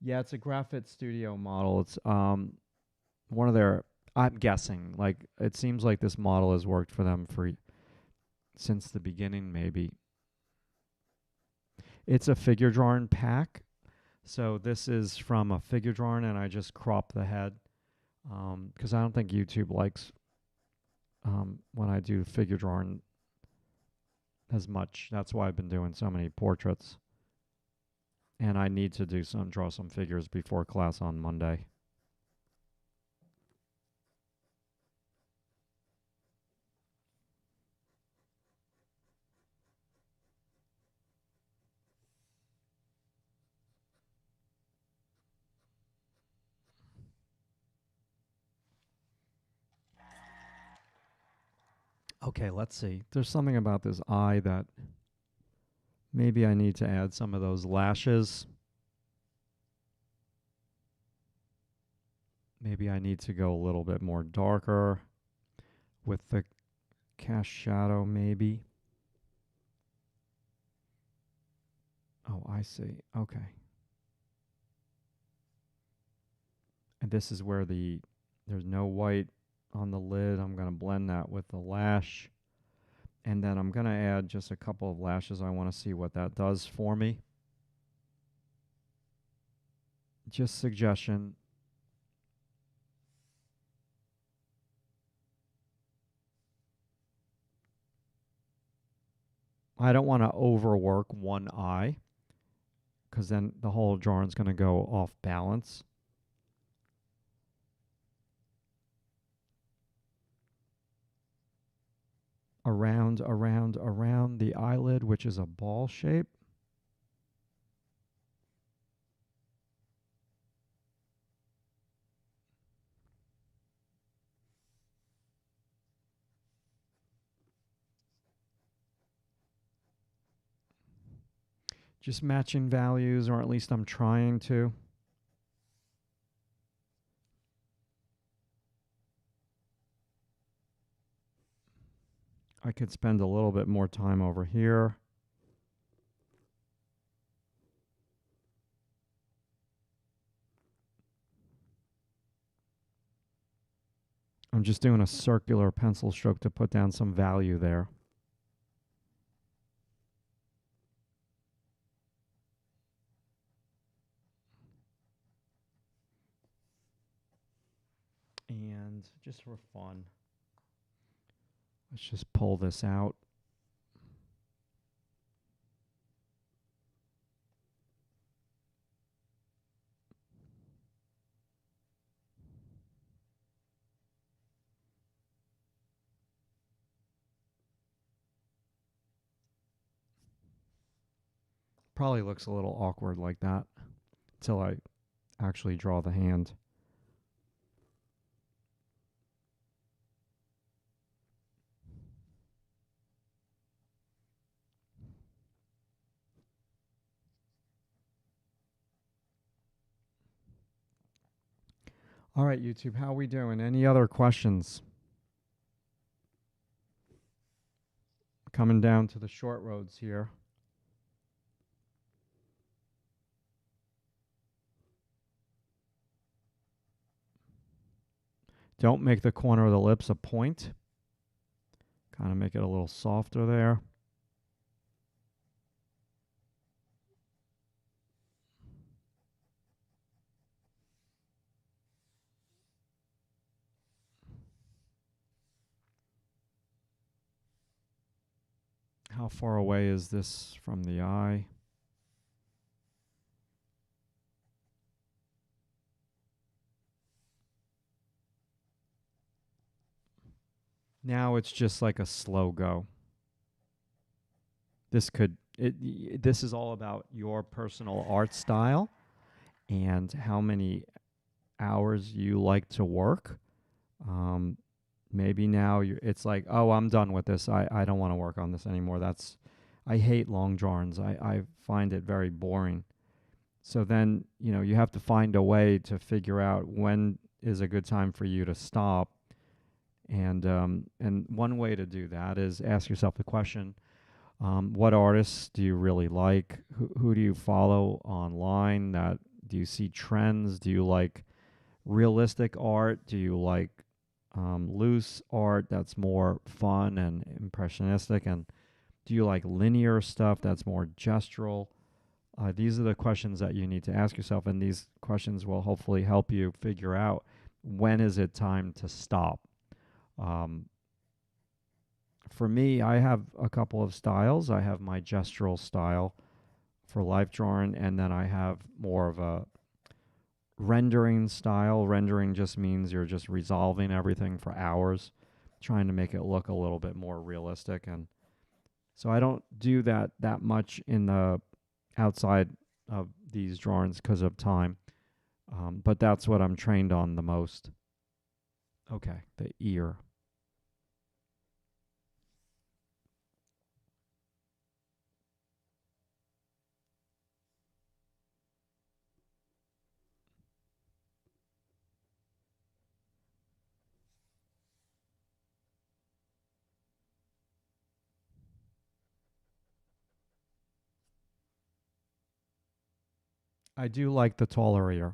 [SPEAKER 1] Yeah, it's a Graphite Studio model. It's one of their, I'm guessing, like it seems like this model has worked for them for since the beginning maybe. It's a figure drawing pack. So this is from a figure drawing and I just crop the head because I don't think YouTube likes when I do figure drawing as much. That's why I've been doing so many portraits. And I need to draw some figures before class on Monday. Okay, let's see. There's something about this eye that maybe I need to add some of those lashes. Maybe I need to go a little bit more darker with the cast shadow, maybe. Oh, I see. Okay. And this is where there's no white on the lid. I'm going to blend that with the lash. And then I'm going to add just a couple of lashes. I want to see what that does for me. Just suggestion. I don't want to overwork one eye because then the whole drawing's going to go off balance. Around the eyelid, which is a ball shape. Just matching values, or at least I'm trying to. I could spend a little bit more time over here. I'm just doing a circular pencil stroke to put down some value there. And just for fun, let's just pull this out. Probably looks a little awkward like that until I actually draw the hand. All right, YouTube, how are we doing? Any other questions? Coming down to the short roads here. Don't make the corner of the lips a point. Kind of make it a little softer there. How far away is this from the eye? Now it's just like a slow go. This is all about your personal art style and how many hours you like to work. Maybe now it's like, oh, I'm done with this. I don't want to work on this anymore. I hate long drawings. I find it very boring. So then, you have to find a way to figure out when is a good time for you to stop. And one way to do that is ask yourself the question, what artists do you really like? Who do you follow online? Do you see trends? Do you like realistic art? Do you like loose art that's more fun and impressionistic? And do you like linear stuff that's more gestural? These are the questions that you need to ask yourself, and these questions will hopefully help you figure out when is it time to stop. For me, I have a couple of styles. I have my gestural style for life drawing, and then I have more of a rendering style. Rendering just means you're just resolving everything for hours, trying to make it look a little bit more realistic. And so I don't do that much in the outside of these drawings because of time. But that's what I'm trained on the most. Okay, the ear. I do like the taller ear.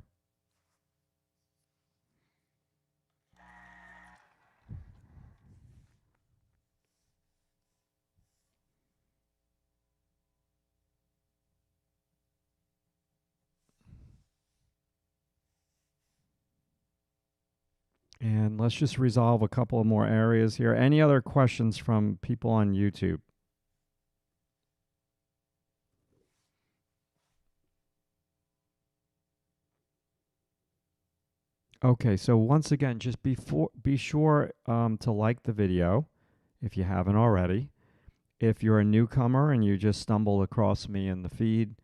[SPEAKER 1] And let's just resolve a couple of more areas here. Any other questions from people on YouTube? Okay, so once again, just be sure to like the video if you haven't already. If you're a newcomer and you just stumbled across me in the feed,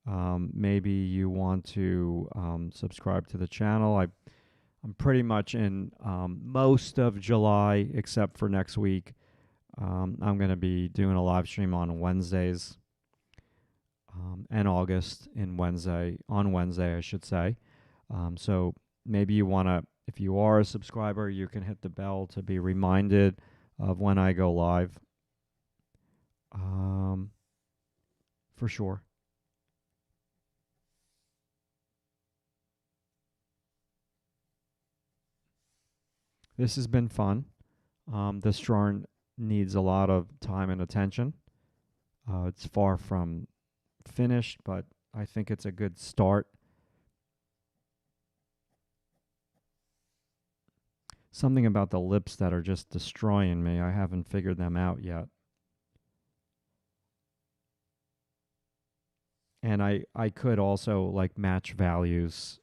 [SPEAKER 1] maybe you want to subscribe to the channel. I'm pretty much in most of July, except for next week. I'm going to be doing a live stream on Wednesdays. and August on Wednesday, I should say. So maybe you want to, if you are a subscriber, you can hit the bell to be reminded of when I go live. For sure. This has been fun. This drawing needs a lot of time and attention. It's far from finished, but I think it's a good start. Something about the lips that are just destroying me. I haven't figured them out yet. And I could also like match values.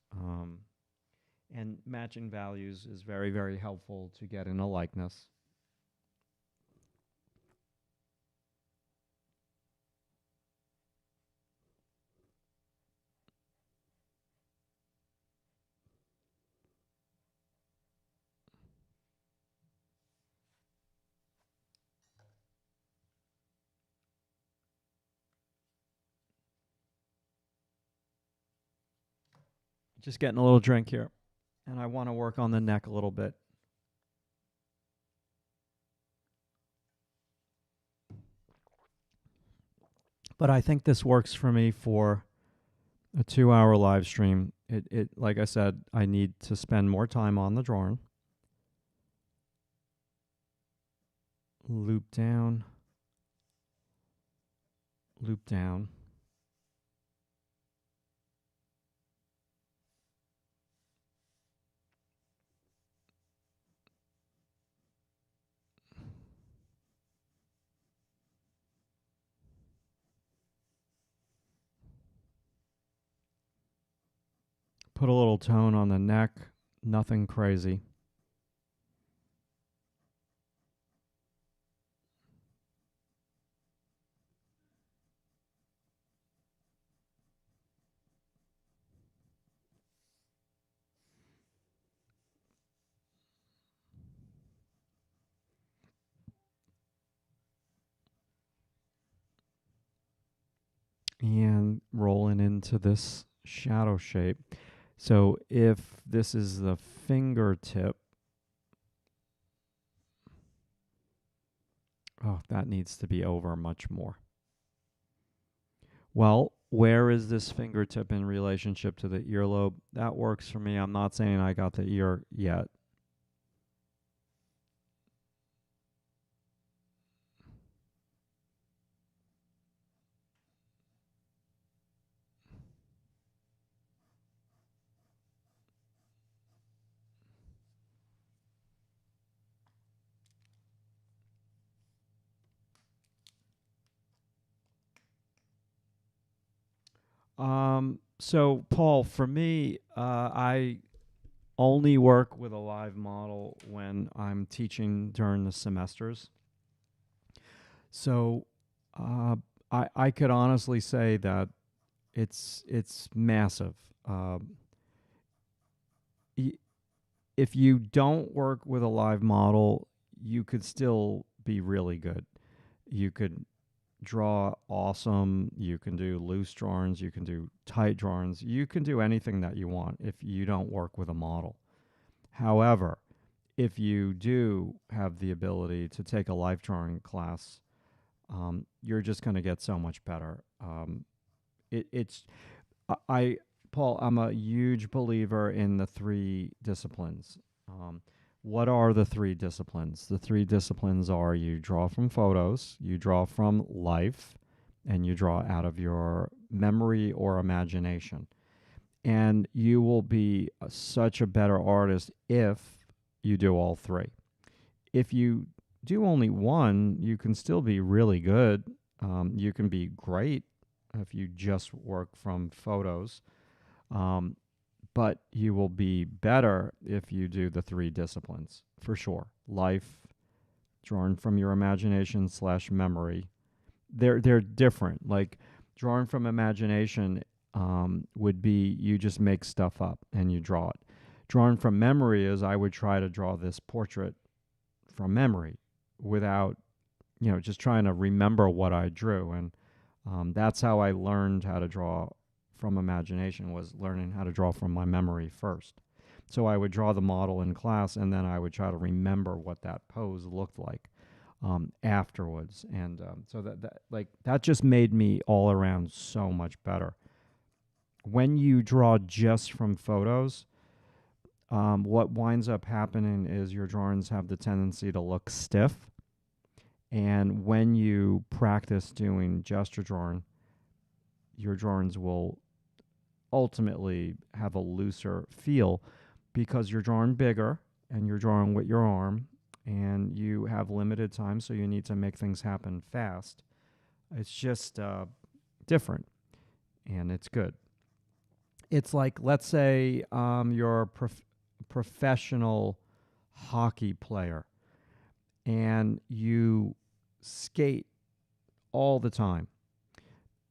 [SPEAKER 1] And matching values is very, very helpful to get in a likeness. Just getting a little drink here. And I want to work on the neck a little bit. But I think this works for me for a 2-hour live stream. It like I said, I need to spend more time on the drawing. Loop down. Loop down. Put a little tone on the neck, nothing crazy. And rolling into this shadow shape. So if this is the fingertip, oh, that needs to be over much more. Well, where is this fingertip in relationship to the earlobe? That works for me. I'm not saying I got the ear yet. So Paul, for me, I only work with a live model when I'm teaching during the semesters. So, I could honestly say that it's massive. If you don't work with a live model, you could still be really good. You could draw awesome. You can do loose drawings. You can do tight drawings. You can do anything that you want if you don't work with a model. However, if you do have the ability to take a life drawing class, you're just going to get so much better. It's I Paul, I'm a huge believer in the 3 disciplines. What are the 3 disciplines? The 3 disciplines are you draw from photos, you draw from life, and you draw out of your memory or imagination. And you will be such a better artist if you do all 3. If you do only one, you can still be really good. You can be great if you just work from photos. But you will be better if you do the 3 disciplines, for sure. Life, drawn from your imagination / memory. They're different. Like drawing from imagination would be you just make stuff up and you draw it. Drawing from memory is I would try to draw this portrait from memory without, just trying to remember what I drew. And That's how I learned how to draw from imagination, was learning how to draw from my memory first. So I would draw the model in class, and then I would try to remember what that pose looked like afterwards. And so that just made me all around so much better. When you draw just from photos, what winds up happening is your drawings have the tendency to look stiff. And when you practice doing gesture drawing, your drawings will ultimately have a looser feel because you're drawing bigger and you're drawing with your arm and you have limited time, so you need to make things happen fast. It's just different, and it's good. It's like, let's say you're a professional hockey player and you skate all the time.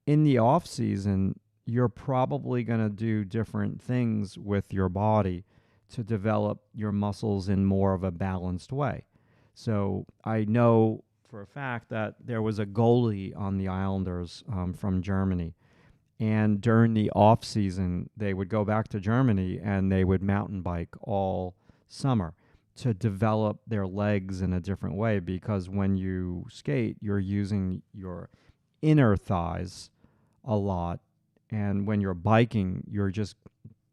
[SPEAKER 1] In the off season, you're probably going to do different things with your body to develop your muscles in more of a balanced way. So I know for a fact that there was a goalie on the Islanders from Germany. And during the off season, they would go back to Germany and they would mountain bike all summer to develop their legs in a different way, because when you skate, you're using your inner thighs a lot. And when you're biking, you're just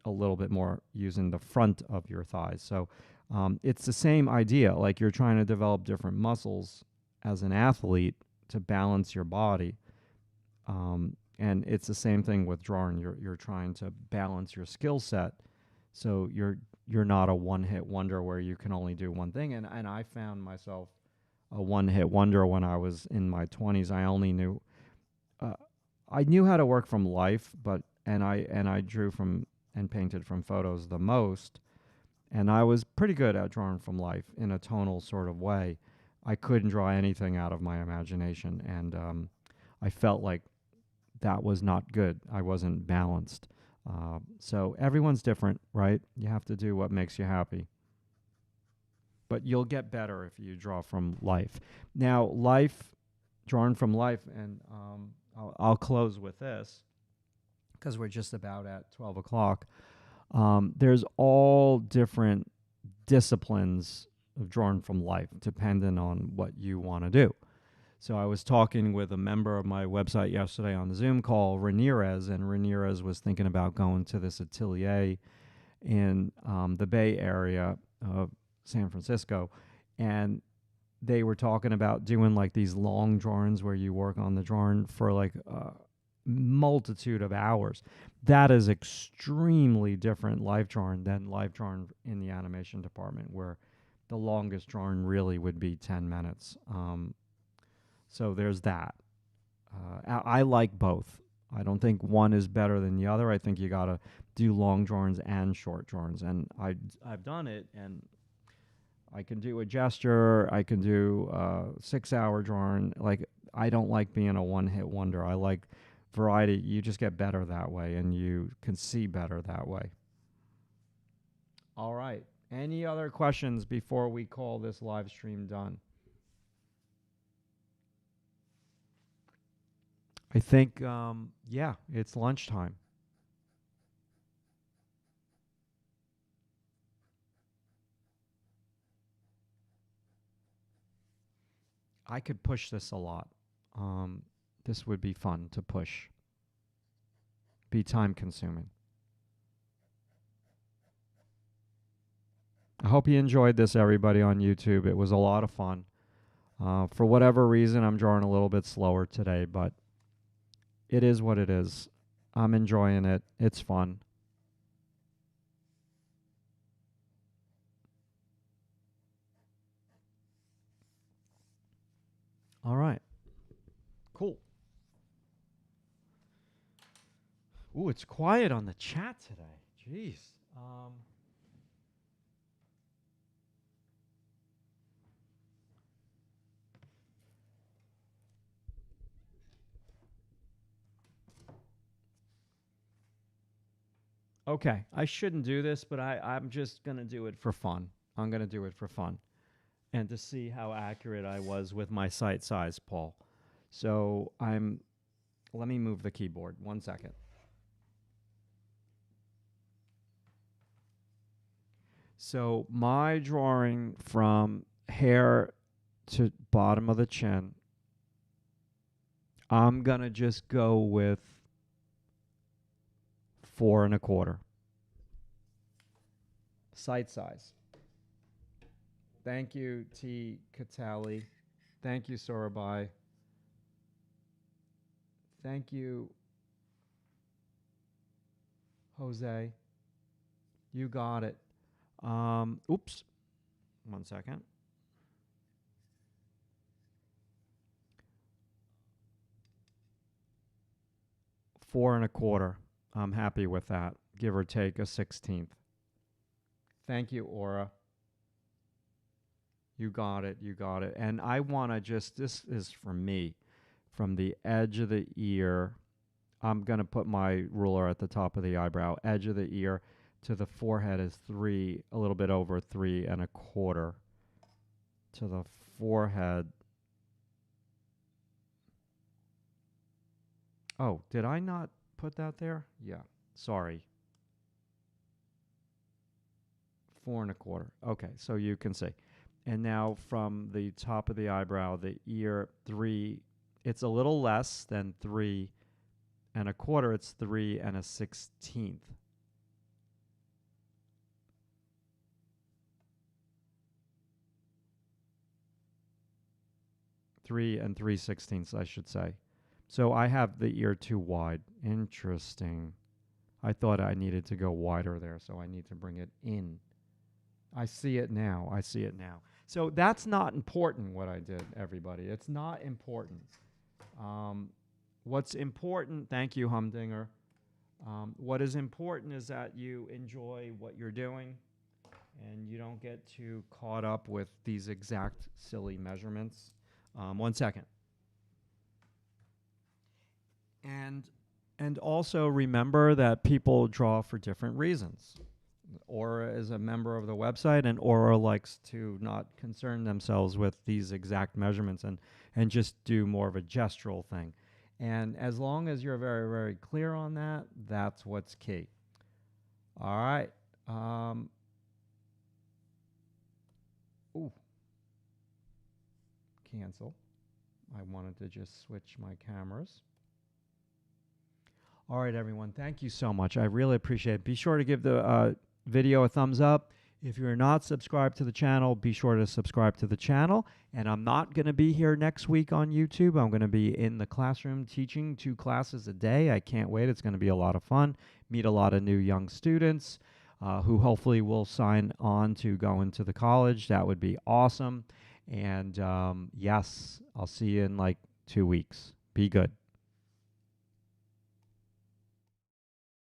[SPEAKER 1] a little bit more using the front of your thighs. So it's the same idea. Like, you're trying to develop different muscles as an athlete to balance your body. And it's the same thing with drawing. You're trying to balance your skill set, so you're not a one-hit wonder where you can only do one thing. And I found myself a one-hit wonder when I was in my 20s. I knew how to work from life, and I drew from and painted from photos the most, and I was pretty good at drawing from life in a tonal sort of way. I couldn't draw anything out of my imagination, and I felt like that was not good. I wasn't balanced. So everyone's different, right? You have to do what makes you happy. But you'll get better if you draw from life. Now, drawing from life, and I'll close with this because we're just about at 12 o'clock. There's all different disciplines of drawing from life, depending on what you want to do. So I was talking with a member of my website yesterday on the Zoom call, Ramirez, and Ramirez was thinking about going to this atelier in the Bay Area of San Francisco. And they were talking about doing like these long drawings where you work on the drawing for like a multitude of hours. That is extremely different life drawing than life drawing in the animation department, where the longest drawing really would be 10 minutes. So there's that. I like both. I don't think one is better than the other. I think you got to do long drawings and short drawings. And I've done it, and I can do a gesture. I can do a 6-hour drawing. Like, I don't like being a one-hit wonder. I like variety. You just get better that way, and you can see better that way. All right. Any other questions before we call this live stream done? I think, yeah, it's lunchtime. I could push this a lot. This would be fun to push. Be time consuming. I hope you enjoyed this, everybody on YouTube. It was a lot of fun. For whatever reason, I'm drawing a little bit slower today, but it is what it is. I'm enjoying it. It's fun. All right. Cool. Ooh, it's quiet on the chat today. Jeez. Okay, I shouldn't do this, but I'm just going to do it for fun. I'm going to do it for fun and to see how accurate I was with my sight size, Paul. So Let me move the keyboard. 1 second. So my drawing from hair to bottom of the chin, I'm going to just go with 4 1/4. Sight size. Thank you, T. Catali. Thank you, Sorabai. Thank you, Jose. You got it. Oops. 1 second. Four 1/4. I'm happy with that. Give or take a 16th. Thank you, Aura. You got it. You got it. And I want to just, this is for me, from the edge of the ear. I'm going to put my ruler at the top of the eyebrow. Edge of the ear to the forehead is 3, a little bit over 3 1/4. To the forehead. Oh, did I not put that there? Yeah. Sorry. 4 1/4. Okay, so you can see. And now from the top of the eyebrow, the ear, 3, it's a little less than 3 1/4. It's 3 1/16. 3 3/16, I should say. So I have the ear too wide. Interesting. I thought I needed to go wider there, so I need to bring it in. I see it now. I see it now. So that's not important what I did, everybody. It's not important. What's important, thank you, Humdinger. What is important is that you enjoy what you're doing and you don't get too caught up with these exact silly measurements. 1 second. And also remember that people draw for different reasons. Aura is a member of the website, and Aura likes to not concern themselves with these exact measurements and just do more of a gestural thing. And as long as you're very, very clear on that, that's what's key. All right. Ooh. Cancel. I wanted to just switch my cameras. All right, everyone. Thank you so much. I really appreciate it. Be sure to give the video a thumbs up. If you're not subscribed to the channel, be sure to subscribe to the channel. And I'm not going to be here next week on YouTube. I'm going to be in the classroom teaching 2 classes a day. I can't wait. It's going to be a lot of fun. Meet a lot of new young students who hopefully will sign on to go into the college. That would be awesome. And yes, I'll see you in like 2 weeks. Be good.